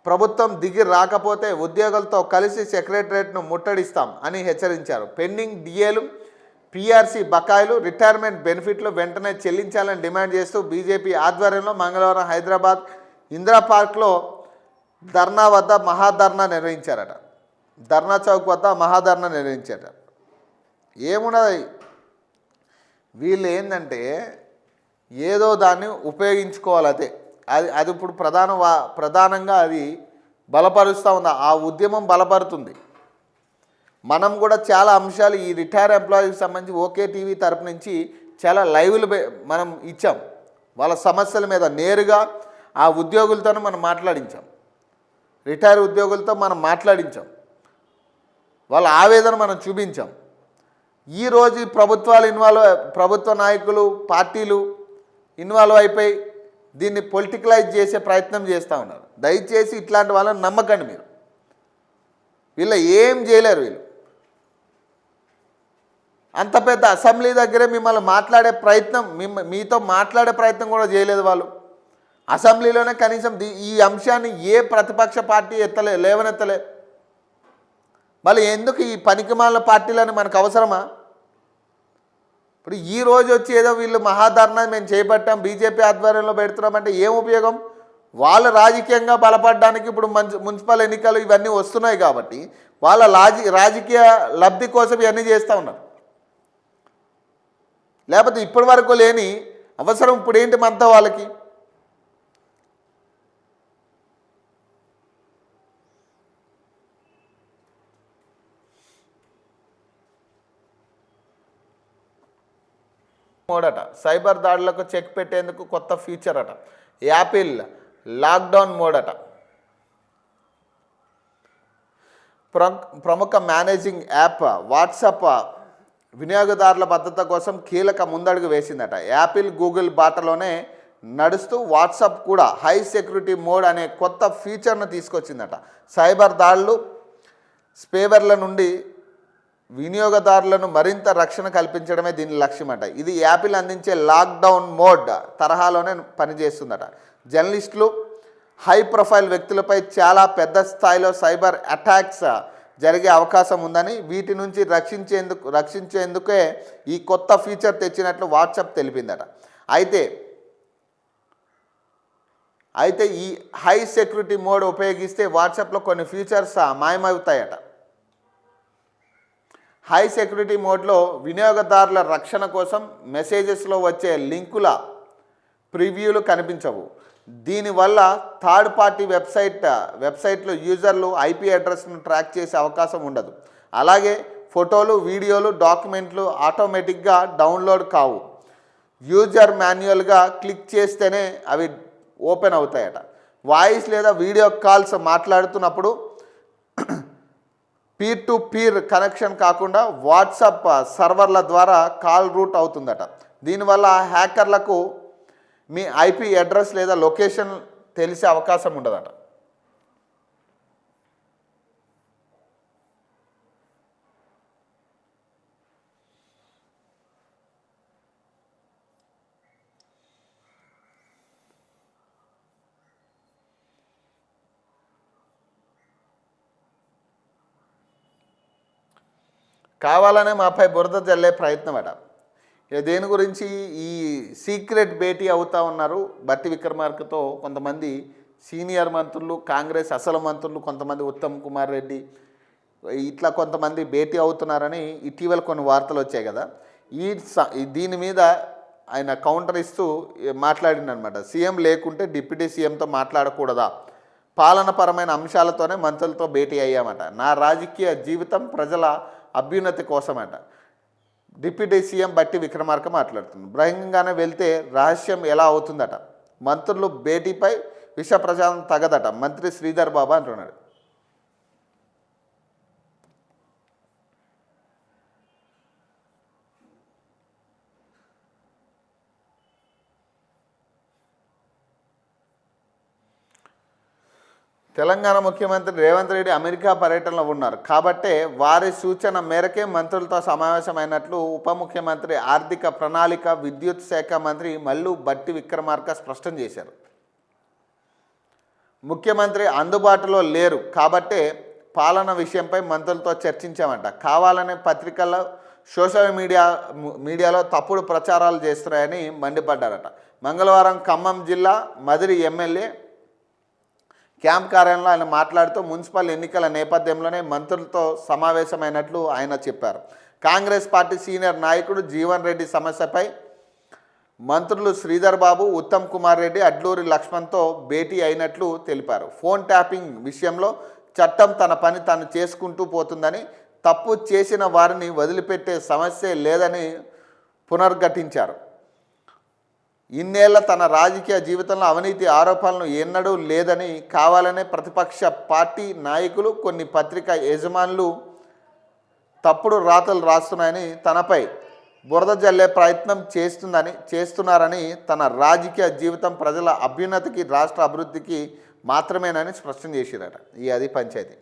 ప్రభుత్వం దిగి రాకపోతే ఉద్యోగులతో కలిసి సెక్రటరేట్ను ముట్టడిస్తాం అని హెచ్చరించారు. పెండింగ్ డిఏలు, పిఆర్సీ బకాయిలు, రిటైర్మెంట్ బెనిఫిట్లు వెంటనే చెల్లించాలని డిమాండ్ చేస్తూ బీజేపీ ఆధ్వర్యంలో మంగళవారం హైదరాబాద్ ఇందిరా పార్క్లో ధర్నా వద్ద మహాధర్నా నిర్వహించారట. ధర్నా చౌక్ వద్ద మహాధర్నా నిర్వహించారట. ఏమున్నది వీళ్ళు ఏంటంటే ఏదో దాన్ని ఉపయోగించుకోవాలి. అది ఇప్పుడు ప్రధానంగా అది బలపరుస్తూ ఉంది. ఆ ఉద్యమం బలపడుతుంది. మనం కూడా చాలా అంశాలు ఈ రిటైర్ ఎంప్లాయీకి సంబంధించి ఓకే టీవీ తరపు నుంచి చాలా లైవ్లు మనం ఇచ్చాం. వాళ్ళ సమస్యల మీద నేరుగా ఆ ఉద్యోగులతో మనం మాట్లాడించాం. రిటైర్ ఉద్యోగులతో మనం మాట్లాడించాం. వాళ్ళ ఆవేదన మనం చూపించాం. ఈరోజు ప్రభుత్వ నాయకులు, పార్టీలు ఇన్వాల్వ్ అయిపోయి దీన్ని పొలిటికలైజ్ చేసే ప్రయత్నం చేస్తూ ఉన్నారు. దయచేసి ఇట్లాంటి వాళ్ళని నమ్మకండి మీరు. వీళ్ళు ఏం చేయలేరు. వీళ్ళు అంత పెద్ద అసెంబ్లీ దగ్గరే మిమ్మల్ని మీతో మాట్లాడే ప్రయత్నం కూడా చేయలేదు వాళ్ళు. అసెంబ్లీలోనే కనీసం ఈ అంశాన్ని ఏ ప్రతిపక్ష పార్టీ లేవనెత్తలే. మళ్ళీ ఎందుకు ఈ పనికిమాలిన పార్టీలని మనకు అవసరమా? ఇప్పుడు ఈరోజు వచ్చి ఏదో వీళ్ళు మహాధర్నా మేము చేపట్టాం, బీజేపీ ఆధ్వర్యంలో పెడుతున్నామంటే ఏం ఉపయోగం? వాళ్ళు రాజకీయంగా బలపడడానికి ఇప్పుడు మున్సిపల్ ఎన్నికలు ఇవన్నీ వస్తున్నాయి కాబట్టి వాళ్ళ రాజకీయ లబ్ధి కోసం ఇవన్నీ చేస్తూ ఉన్నారు. లేకపోతే ఇప్పటి వరకు లేని అవసరం ఇప్పుడు ఏంటి మనతో వాళ్ళకి? మోడట సైబర్ దాడులకు చెక్ పెట్టేందుకు కొత్త ఫీచర్ అట. యాపిల్ లాక్డౌన్ మోడట. ప్రముఖ మేనేజింగ్ యాప్ వాట్సాప్ వినియోగదారుల భద్రత కోసం కీలక ముందడుగు వేసిందట. యాపిల్, గూగుల్ బాటలోనే నడుస్తూ వాట్సాప్ కూడా హై సెక్యూరిటీ మోడ్ అనే కొత్త ఫీచర్ను తీసుకొచ్చిందట. సైబర్ దాడులు, స్పేవర్ల నుండి వినియోగదారులను మరింత రక్షణ కల్పించడమే దీని లక్ష్యమట. ఇది యాపిల్ అందించే లాక్డౌన్ మోడ్ తరహాలోనే పనిచేస్తుందట. జర్నలిస్టులు, హై ప్రొఫైల్ వ్యక్తులపై చాలా పెద్ద స్థాయిలో సైబర్ అటాక్స్ జరిగే అవకాశం ఉందని, వీటి నుంచి రక్షించేందుకే ఈ కొత్త ఫీచర్ తెచ్చినట్లు వాట్సాప్ తెలిపిందట. అయితే ఈ హై సెక్యూరిటీ మోడ్ ఉపయోగిస్తే వాట్సాప్లో కొన్ని ఫీచర్స్ మాయమవుతాయట. హై సెక్యూరిటీ మోడ్లో వినియోగదారుల రక్షణ కోసం మెసేజెస్లో వచ్చే లింకుల ప్రివ్యూలు కనిపించవు. దీనివల్ల థర్డ్ పార్టీ వెబ్సైట్లో యూజర్లు ఐపీ అడ్రస్ను ట్రాక్ చేసే అవకాశం ఉండదు. అలాగే ఫోటోలు, వీడియోలు, డాక్యుమెంట్లు ఆటోమేటిక్గా డౌన్లోడ్ కావు. యూజర్ మాన్యువల్గా క్లిక్ చేస్తేనే అవి ఓపెన్ అవుతాయట. వాయిస్ లేదా వీడియో కాల్స్ మాట్లాడుతున్నప్పుడు పీర్ టు పీర్ కనెక్షన్ కాకుండా వాట్సాప్ సర్వర్ల ద్వారా కాల్ రూట్ అవుతుందట. దీనివల్ల హ్యాకర్లకు మీ ఐపీ అడ్రస్ లేదా లొకేషన్ తెలిసే అవకాశం ఉండదట. కావాలనే మాపై బురద జల్లే ప్రయత్నం అట. దేని గురించి? ఈ సీక్రెట్ భేటీ అవుతా ఉన్నారు బట్టి విక్రమార్కతో కొంతమంది సీనియర్ మంత్రులు, కాంగ్రెస్ అసలు మంత్రులు, కొంతమంది ఉత్తమ్ కుమార్ రెడ్డి, ఇట్లా కొంతమంది భేటీ అవుతున్నారని ఇటీవల కొన్ని వార్తలు వచ్చాయి కదా. దీని మీద ఆయన కౌంటర్ ఇస్తూ మాట్లాడిందనమాట. సీఎం లేకుంటే డిప్యూటీ సీఎంతో మాట్లాడకూడదా? పాలనపరమైన అంశాలతోనే మంత్రులతో భేటీ అయ్యామట. నా రాజకీయ జీవితం ప్రజల అభ్యున్నతి కోసమట. డిప్యూటీ సీఎం బట్టి విక్రమార్క మాట్లాడుతుంది. బహిరంగంగానే వెళ్తే రహస్యం ఎలా అవుతుందట. మంత్రులు భేటీపై విష ప్రచారం తగదట. మంత్రి శ్రీధర్ బాబు అంటున్నాడు. తెలంగాణ ముఖ్యమంత్రి రేవంత్ రెడ్డి అమెరికా పర్యటనలో ఉన్నారు కాబట్టే వారి సూచన మేరకే మంత్రులతో సమావేశమైనట్లు ఉప ముఖ్యమంత్రి, ఆర్థిక ప్రణాళిక, విద్యుత్ శాఖ మంత్రి మల్లు బట్టి విక్రమార్క స్పష్టం చేశారు. ముఖ్యమంత్రి అందుబాటులో లేరు కాబట్టే పాలన విషయంపై మంత్రులతో చర్చించామంట. కావాలనే పత్రికల్లో, సోషల్ మీడియాలో తప్పుడు ప్రచారాలు చేస్తున్నాయని మండిపడ్డారట. మంగళవారం ఖమ్మం జిల్లా మదిరి ఎమ్మెల్యే క్యాంప్ కార్యాలయంలో ఆయన మాట్లాడుతూ మున్సిపల్ ఎన్నికల నేపథ్యంలోనే మంత్రులతో సమావేశమైనట్లు ఆయన చెప్పారు. కాంగ్రెస్ పార్టీ సీనియర్ నాయకుడు జీవన్ రెడ్డి సమస్యపై మంత్రులు శ్రీధర్ బాబు, ఉత్తమ్ కుమార్ రెడ్డి, అడ్లూరి లక్ష్మణ్తో భేటీ అయినట్లు తెలిపారు. ఫోన్ ట్యాపింగ్ విషయంలో చట్టం తన పని తాను చేసుకుంటూ పోతుందని, తప్పు చేసిన వారిని వదిలిపెట్టే సమస్యే లేదని పునర్ఘటించారు. ఇన్నేళ్ల తన రాజకీయ జీవితంలో అవినీతి ఆరోపణలు ఎన్నడూ లేదని, కావాలనే ప్రతిపక్ష పార్టీ నాయకులు, కొన్ని పత్రికా యజమానులు తప్పుడు రాతలు రాస్తున్నాయని, తనపై బురద జల్లే ప్రయత్నం చేస్తున్నారని, తన రాజకీయ జీవితం ప్రజల అభ్యున్నతికి, రాష్ట్ర అభివృద్ధికి మాత్రమేనని స్పష్టం చేసిరట. అది పంచాయతీ.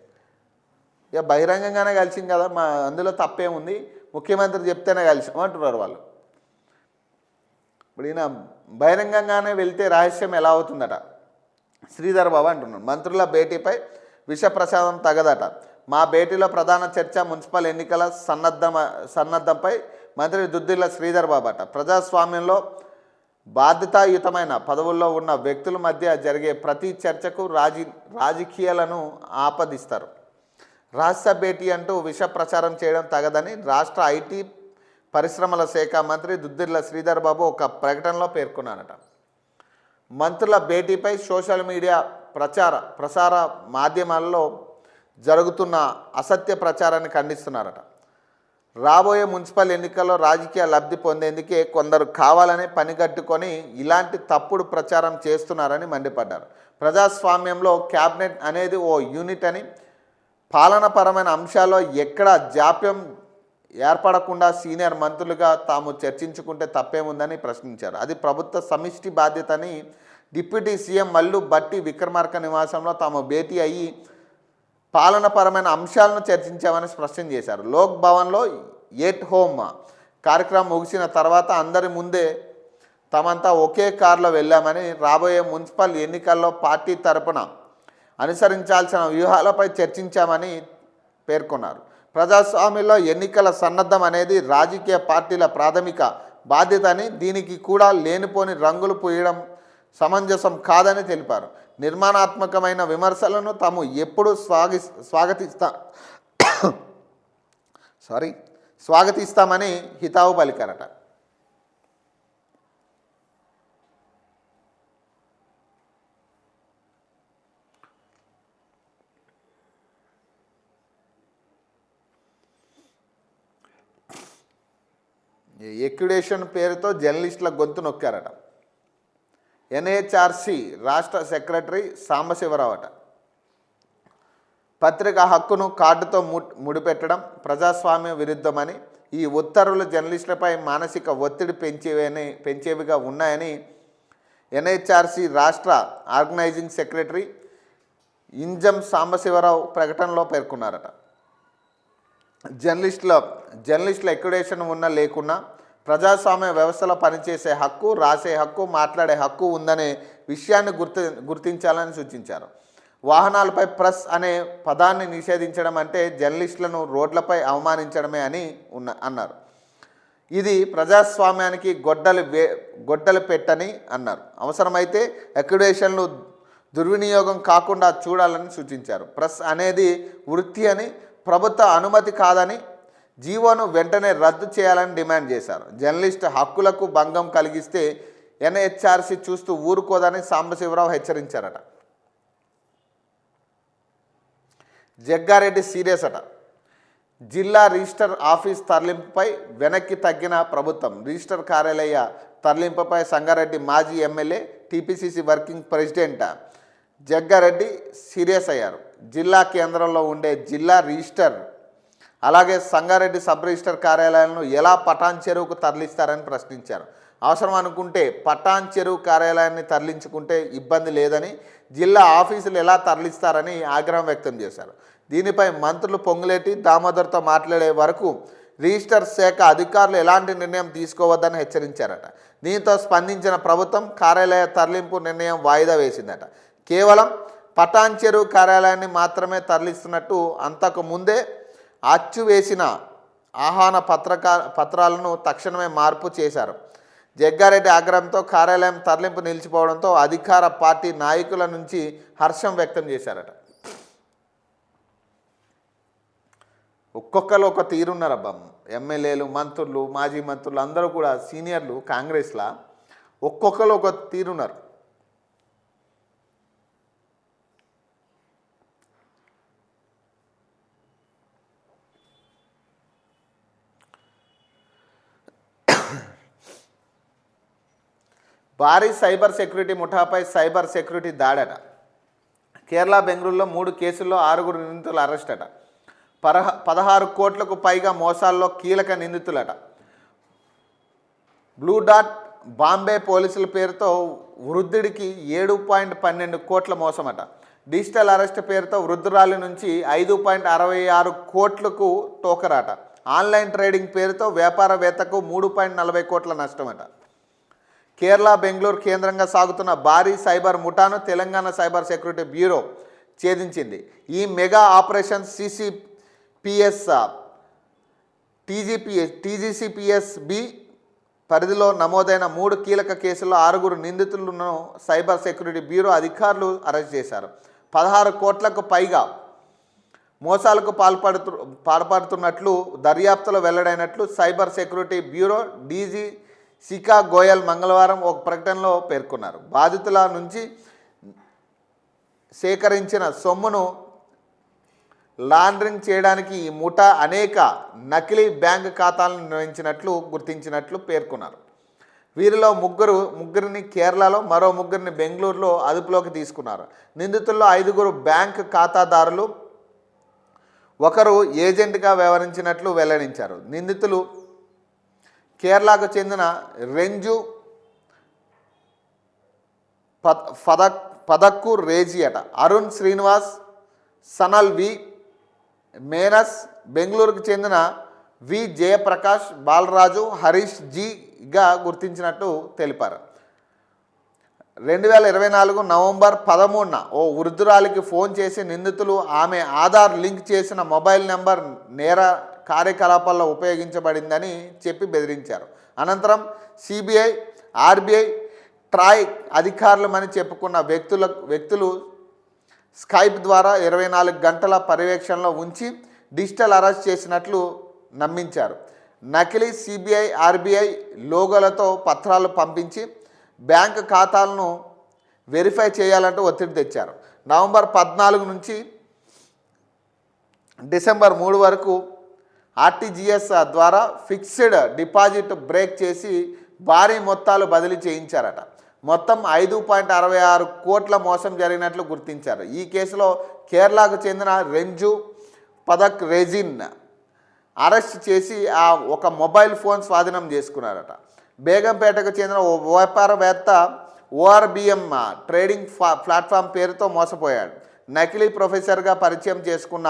ఇక బహిరంగంగానే కలిసింది కదా, అందులో తప్పేముంది, ముఖ్యమంత్రి చెప్తేనే కలిసామంటున్నారు వాళ్ళు. ఇప్పుడు ఈయన బహిరంగంగానే వెళ్తే రహస్యం ఎలా అవుతుందట. శ్రీధర్ బాబు అంటున్నాడు. మంత్రుల భేటీపై విష ప్రసాదం తగదట. మా భేటీలో ప్రధాన చర్చ మున్సిపల్ ఎన్నికల సన్నద్ధంపై మంత్రి దుద్దిళ్ల శ్రీధర్ బాబు అట. ప్రజాస్వామ్యంలో బాధ్యతాయుతమైన పదవుల్లో ఉన్న వ్యక్తుల మధ్య జరిగే ప్రతి చర్చకు రాజకీయాలను ఆపదిస్తారు. రహస్య భేటీ అంటూ విష ప్రచారం చేయడం తగదని రాష్ట్ర ఐటీ పరిశ్రమల శాఖ మంత్రి దుద్దిళ్ల శ్రీధర్ బాబు ఒక ప్రకటనలో పేర్కొన్నారట. మంత్రుల భేటీపై సోషల్ మీడియా ప్రసార మాధ్యమాల్లో జరుగుతున్న అసత్య ప్రచారాన్ని ఖండిస్తున్నారట. రాబోయే మున్సిపల్ ఎన్నికల్లో రాజకీయ లబ్ధి పొందేందుకే కొందరు కావాలనే పనిగట్టుకొని ఇలాంటి తప్పుడు ప్రచారం చేస్తున్నారని మండిపడ్డారు. ప్రజాస్వామ్యంలో క్యాబినెట్ అనేది ఓ యూనిట్ అని, పాలనాపరమైన అంశాల్లో ఎక్కడ జాప్యం ఏర్పడకుండా సీనియర్ మంత్రులుగా తాము చర్చించుకుంటే తప్పేముందని ప్రశ్నించారు. అది ప్రభుత్వ సమిష్టి బాధ్యతని డిప్యూటీ సీఎం మల్లు బట్టి విక్రమార్క నివాసంలో తాము భేటీ అయ్యి పాలనపరమైన అంశాలను చర్చించామని స్పష్టం చేశారు. లోక్ భవన్లో ఎట్ హోమ్ కార్యక్రమం ముగిసిన తర్వాత అందరి ముందే తమంతా ఒకే కారులో వెళ్ళామని, రాబోయే మున్సిపల్ ఎన్నికల్లో పార్టీ తరపున అనుసరించాల్సిన వ్యూహాలపై చర్చించామని పేర్కొన్నారు. ప్రజాస్వామ్యంలో ఎన్నికల సన్నద్ధం అనేది రాజకీయ పార్టీల ప్రాథమిక బాధ్యత అని, దీనికి కూడా లేనిపోని రంగులు పూయడం సమంజసం కాదని తెలిపారు. నిర్మాణాత్మకమైన విమర్శలను తాము ఎప్పుడూ స్వాగతిస్తామని హితావు పలికారట. ఎక్యుడేషన్ పేరుతో జర్నలిస్టుల గొంతు నొక్కారట. ఎన్హెచ్ఆర్సి రాష్ట్ర సెక్రటరీ సాంబశివరావు అట. పత్రికా హక్కును కార్డుతో ముడిపెట్టడం ప్రజాస్వామ్య విరుద్ధమని, ఈ ఉత్తర్వులు జర్నలిస్టులపై మానసిక ఒత్తిడి పెంచేవిగా ఉన్నాయని ఎన్హెచ్ఆర్సి రాష్ట్ర ఆర్గనైజింగ్ సెక్రటరీ ఇంజం సాంబశివరావు ప్రకటనలో పేర్కొన్నారట. జర్నలిస్టుల ఎక్యుడేషన్ ఉన్న లేకున్నా ప్రజాస్వామ్య వ్యవస్థలో పనిచేసే హక్కు, రాసే హక్కు, మాట్లాడే హక్కు ఉందనే విషయాన్ని గుర్తించాలని సూచించారు. వాహనాలపై ప్రెస్ అనే పదాన్ని నిషేధించడం అంటే జర్నలిస్టులను రోడ్లపై అవమానించడమే అని అన్నారు. ఇది ప్రజాస్వామ్యానికి గొడ్డలు పెట్టని అన్నారు. అవసరమైతే ఎక్యుడేషన్లు దుర్వినియోగం కాకుండా చూడాలని సూచించారు. ప్రెస్ అనేది వృత్తి అని, ప్రభుత్వ అనుమతి కాదని జీవోను వెంటనే రద్దు చేయాలని డిమాండ్ చేశారు. జర్నలిస్టు హక్కులకు భంగం కలిగిస్తే ఎన్హెచ్ఆర్సి చూస్తూ ఊరుకోదని సాంబశివరావు హెచ్చరించారట. జగ్గారెడ్డి సీరియస్ అట. జిల్లా రిజిస్టర్ ఆఫీస్ తరలింపుపై వెనక్కి తగ్గిన ప్రభుత్వం. రిజిస్టర్ కార్యాలయ తరలింపుపై సంగారెడ్డి మాజీ MLA TPCC working president Jaggareddy serious అయ్యారు. జిల్లా కేంద్రంలో ఉండే జిల్లా రిజిస్టర్ అలాగే సంగారెడ్డి సబ్ రిజిస్టర్ కార్యాలయాలను ఎలా పటాన్ చెరువుకు తరలిస్తారని ప్రశ్నించారు. అవసరం అనుకుంటే పటాన్ చెరువు కార్యాలయాన్ని తరలించుకుంటే ఇబ్బంది లేదని, జిల్లా ఆఫీసులు ఎలా తరలిస్తారని ఆగ్రహం వ్యక్తం చేశారు. దీనిపై మంత్రులు పొంగులేటి, దామోదర్తో మాట్లాడే వరకు రిజిస్టర్ శాఖ అధికారులు ఎలాంటి నిర్ణయం తీసుకోవద్దని హెచ్చరించారట. దీంతో స్పందించిన ప్రభుత్వం కార్యాలయ తరలింపు నిర్ణయం వాయిదా వేసిందట. కేవలం పటాన్ చెరువు కార్యాలయాన్ని మాత్రమే తరలిస్తున్నట్టు అంతకు ముందే అచ్చు వేసిన ఆహ్వాన పత్రాలను తక్షణమే మార్పు చేశారు. జగ్గారెడ్డి ఆగ్రహంతో కార్యాలయం తరలింపు నిలిచిపోవడంతో అధికార పార్టీ నాయకుల నుంచి హర్షం వ్యక్తం చేశారట. ఒక్కొక్కరు ఒక తీరున్నారబ్బా. ఎమ్మెల్యేలు, మంత్రులు, మాజీ మంత్రులు అందరూ కూడా సీనియర్లు కాంగ్రెస్లా ఒక్కొక్కరు ఒక తీరున్నారు. భారీ సైబర్ సెక్యూరిటీ ముఠాపై సైబర్ సెక్యూరిటీ దాడట. కేరళ, బెంగళూరులో 3 కేసుల్లో 6 నిందితులు అరెస్ట్ అట. 16 కోట్లకు పైగా మోసాల్లో కీలక నిందితులట. బ్లూ డాట్ బాంబే పోలీసుల పేరుతో వృద్ధుడికి 7.12 కోట్ల మోసమట. డిజిటల్ అరెస్ట్ పేరుతో వృద్ధురాలి నుంచి 5.66 కోట్లకు టోకరాట. ఆన్లైన్ ట్రేడింగ్ పేరుతో వ్యాపారవేత్తకు 3.40 కోట్ల నష్టమట. కేరళ, బెంగళూరు కేంద్రంగా సాగుతున్న భారీ సైబర్ ముఠాను తెలంగాణ సైబర్ సెక్యూరిటీ బ్యూరో ఛేదించింది. ఈ మెగా ఆపరేషన్ సిసిపిఎస్ టీజీసీపీఎస్-బి పరిధిలో నమోదైన 3 కీలక కేసుల్లో 6 నిందితులను సైబర్ సెక్యూరిటీ బ్యూరో అధికారులు అరెస్ట్ చేశారు. 16 కోట్లకు పైగా మోసాలకు పాల్పడుతున్నట్లు దర్యాప్తులో వెల్లడైనట్లు సైబర్ సెక్యూరిటీ బ్యూరో డీజీ శిఖా గోయల్ మంగళవారం ఒక ప్రకటనలో పేర్కొన్నారు. బాధితుల నుంచి సేకరించిన సొమ్మును లాండరింగ్ చేయడానికి ఈ ముఠా అనేక నకిలీ బ్యాంక్ ఖాతాలను నిర్వహించినట్లు గుర్తించినట్లు పేర్కొన్నారు. వీరిలో ముగ్గురిని కేరళలో, మరో 3 బెంగళూరులో అదుపులోకి తీసుకున్నారు. నిందితుల్లో 5 బ్యాంక్ ఖాతాదారులు, 1 ఏజెంట్గా వ్యవహరించినట్లు వెల్లడించారు. నిందితులు కేరళకు చెందిన రెంజు పదక్కు రేజీ అట. అరుణ్ శ్రీనివాస్, సనల్ వి మేనస్, బెంగళూరుకు చెందిన వి జయప్రకాష్, బాలరాజు, హరీష్ జీగా గుర్తించినట్టు తెలిపారు. 2024 నవంబర్ 13న ఓ వృద్ధురాలికి ఫోన్ చేసి నిందితులు ఆమె ఆధార్ లింక్ చేసిన మొబైల్ నెంబర్ నేర కార్యకలాపాల్లో ఉపయోగించబడిందని చెప్పి బెదిరించారు. అనంతరం సిబిఐ, ఆర్బీఐ, ట్రాయ్ అధికారులమని చెప్పుకున్న వ్యక్తులు స్కైప్ ద్వారా 24 గంటల పర్యవేక్షణలో ఉంచి డిజిటల్ అరెస్ట్ చేసినట్లు నమ్మించారు. నకిలీ సిబిఐ, ఆర్బీఐ లోగోలతో పత్రాలు పంపించి బ్యాంక్ ఖాతాలను వెరిఫై చేయాలంటూ ఒత్తిడి తెచ్చారు. నవంబర్ 14 నుంచి డిసెంబర్ 3 వరకు ఆర్టీజీఎస్ ద్వారా ఫిక్స్డ్ డిపాజిట్ బ్రేక్ చేసి భారీ మొత్తాలు బదిలీ చేయించారట. మొత్తం 5.66 కోట్ల మోసం జరిగినట్లు గుర్తించారు. ఈ కేసులో కేరళకు చెందిన రెంజు పదక్ రెజిన్ అరెస్ట్ చేసి ఒక మొబైల్ ఫోన్ స్వాధీనం చేసుకున్నారట. బేగంపేటకు చెందిన ఓ వ్యాపారవేత్త ఓఆర్బిఎం ట్రేడింగ్ ప్లాట్ఫామ్ పేరుతో మోసపోయాడు. నకిలీ ప్రొఫెసర్గా పరిచయం చేసుకున్న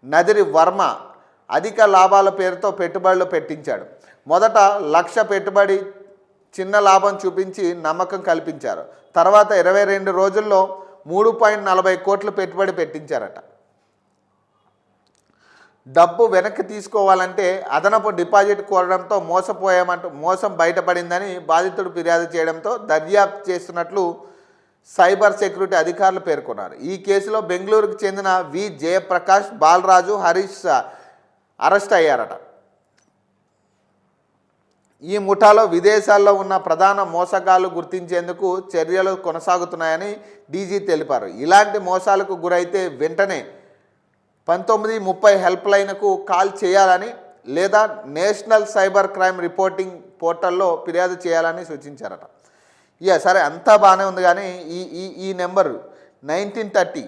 నదిరి వర్మ అధిక లాభాల పేరుతో పెట్టుబడులు పెట్టించాడు. మొదట 1,00,000 పెట్టుబడి చిన్న లాభం చూపించి నమ్మకం కల్పించారు. తర్వాత 22 రోజుల్లో 3.40 కోట్లు పెట్టుబడి పెట్టించారట. డబ్బు వెనక్కి తీసుకోవాలంటే అదనపు డిపాజిట్ కోరడంతో మోసం బయటపడిందని బాధితుడు ఫిర్యాదు చేయడంతో దర్యాప్తు చేస్తున్నట్లు సైబర్ సెక్యూరిటీ అధికారులు పేర్కొన్నారు. ఈ కేసులో బెంగళూరుకు చెందిన వి జయప్రకాష్, బాలరాజు, హరీష్ అరెస్ట్ అయ్యారట. ఈ ముఠాలో విదేశాల్లో ఉన్న ప్రధాన మోసగాళ్లు గుర్తించేందుకు చర్యలు కొనసాగుతున్నాయని డీజీ తెలిపారు. ఇలాంటి మోసాలకు గురైతే వెంటనే 1930 హెల్ప్ లైన్కు కాల్ చేయాలని లేదా నేషనల్ సైబర్ క్రైమ్ రిపోర్టింగ్ పోర్టల్లో ఫిర్యాదు చేయాలని సూచించారట. సరే అంతా బాగానే ఉంది, కానీ ఈ నెంబర్ 1930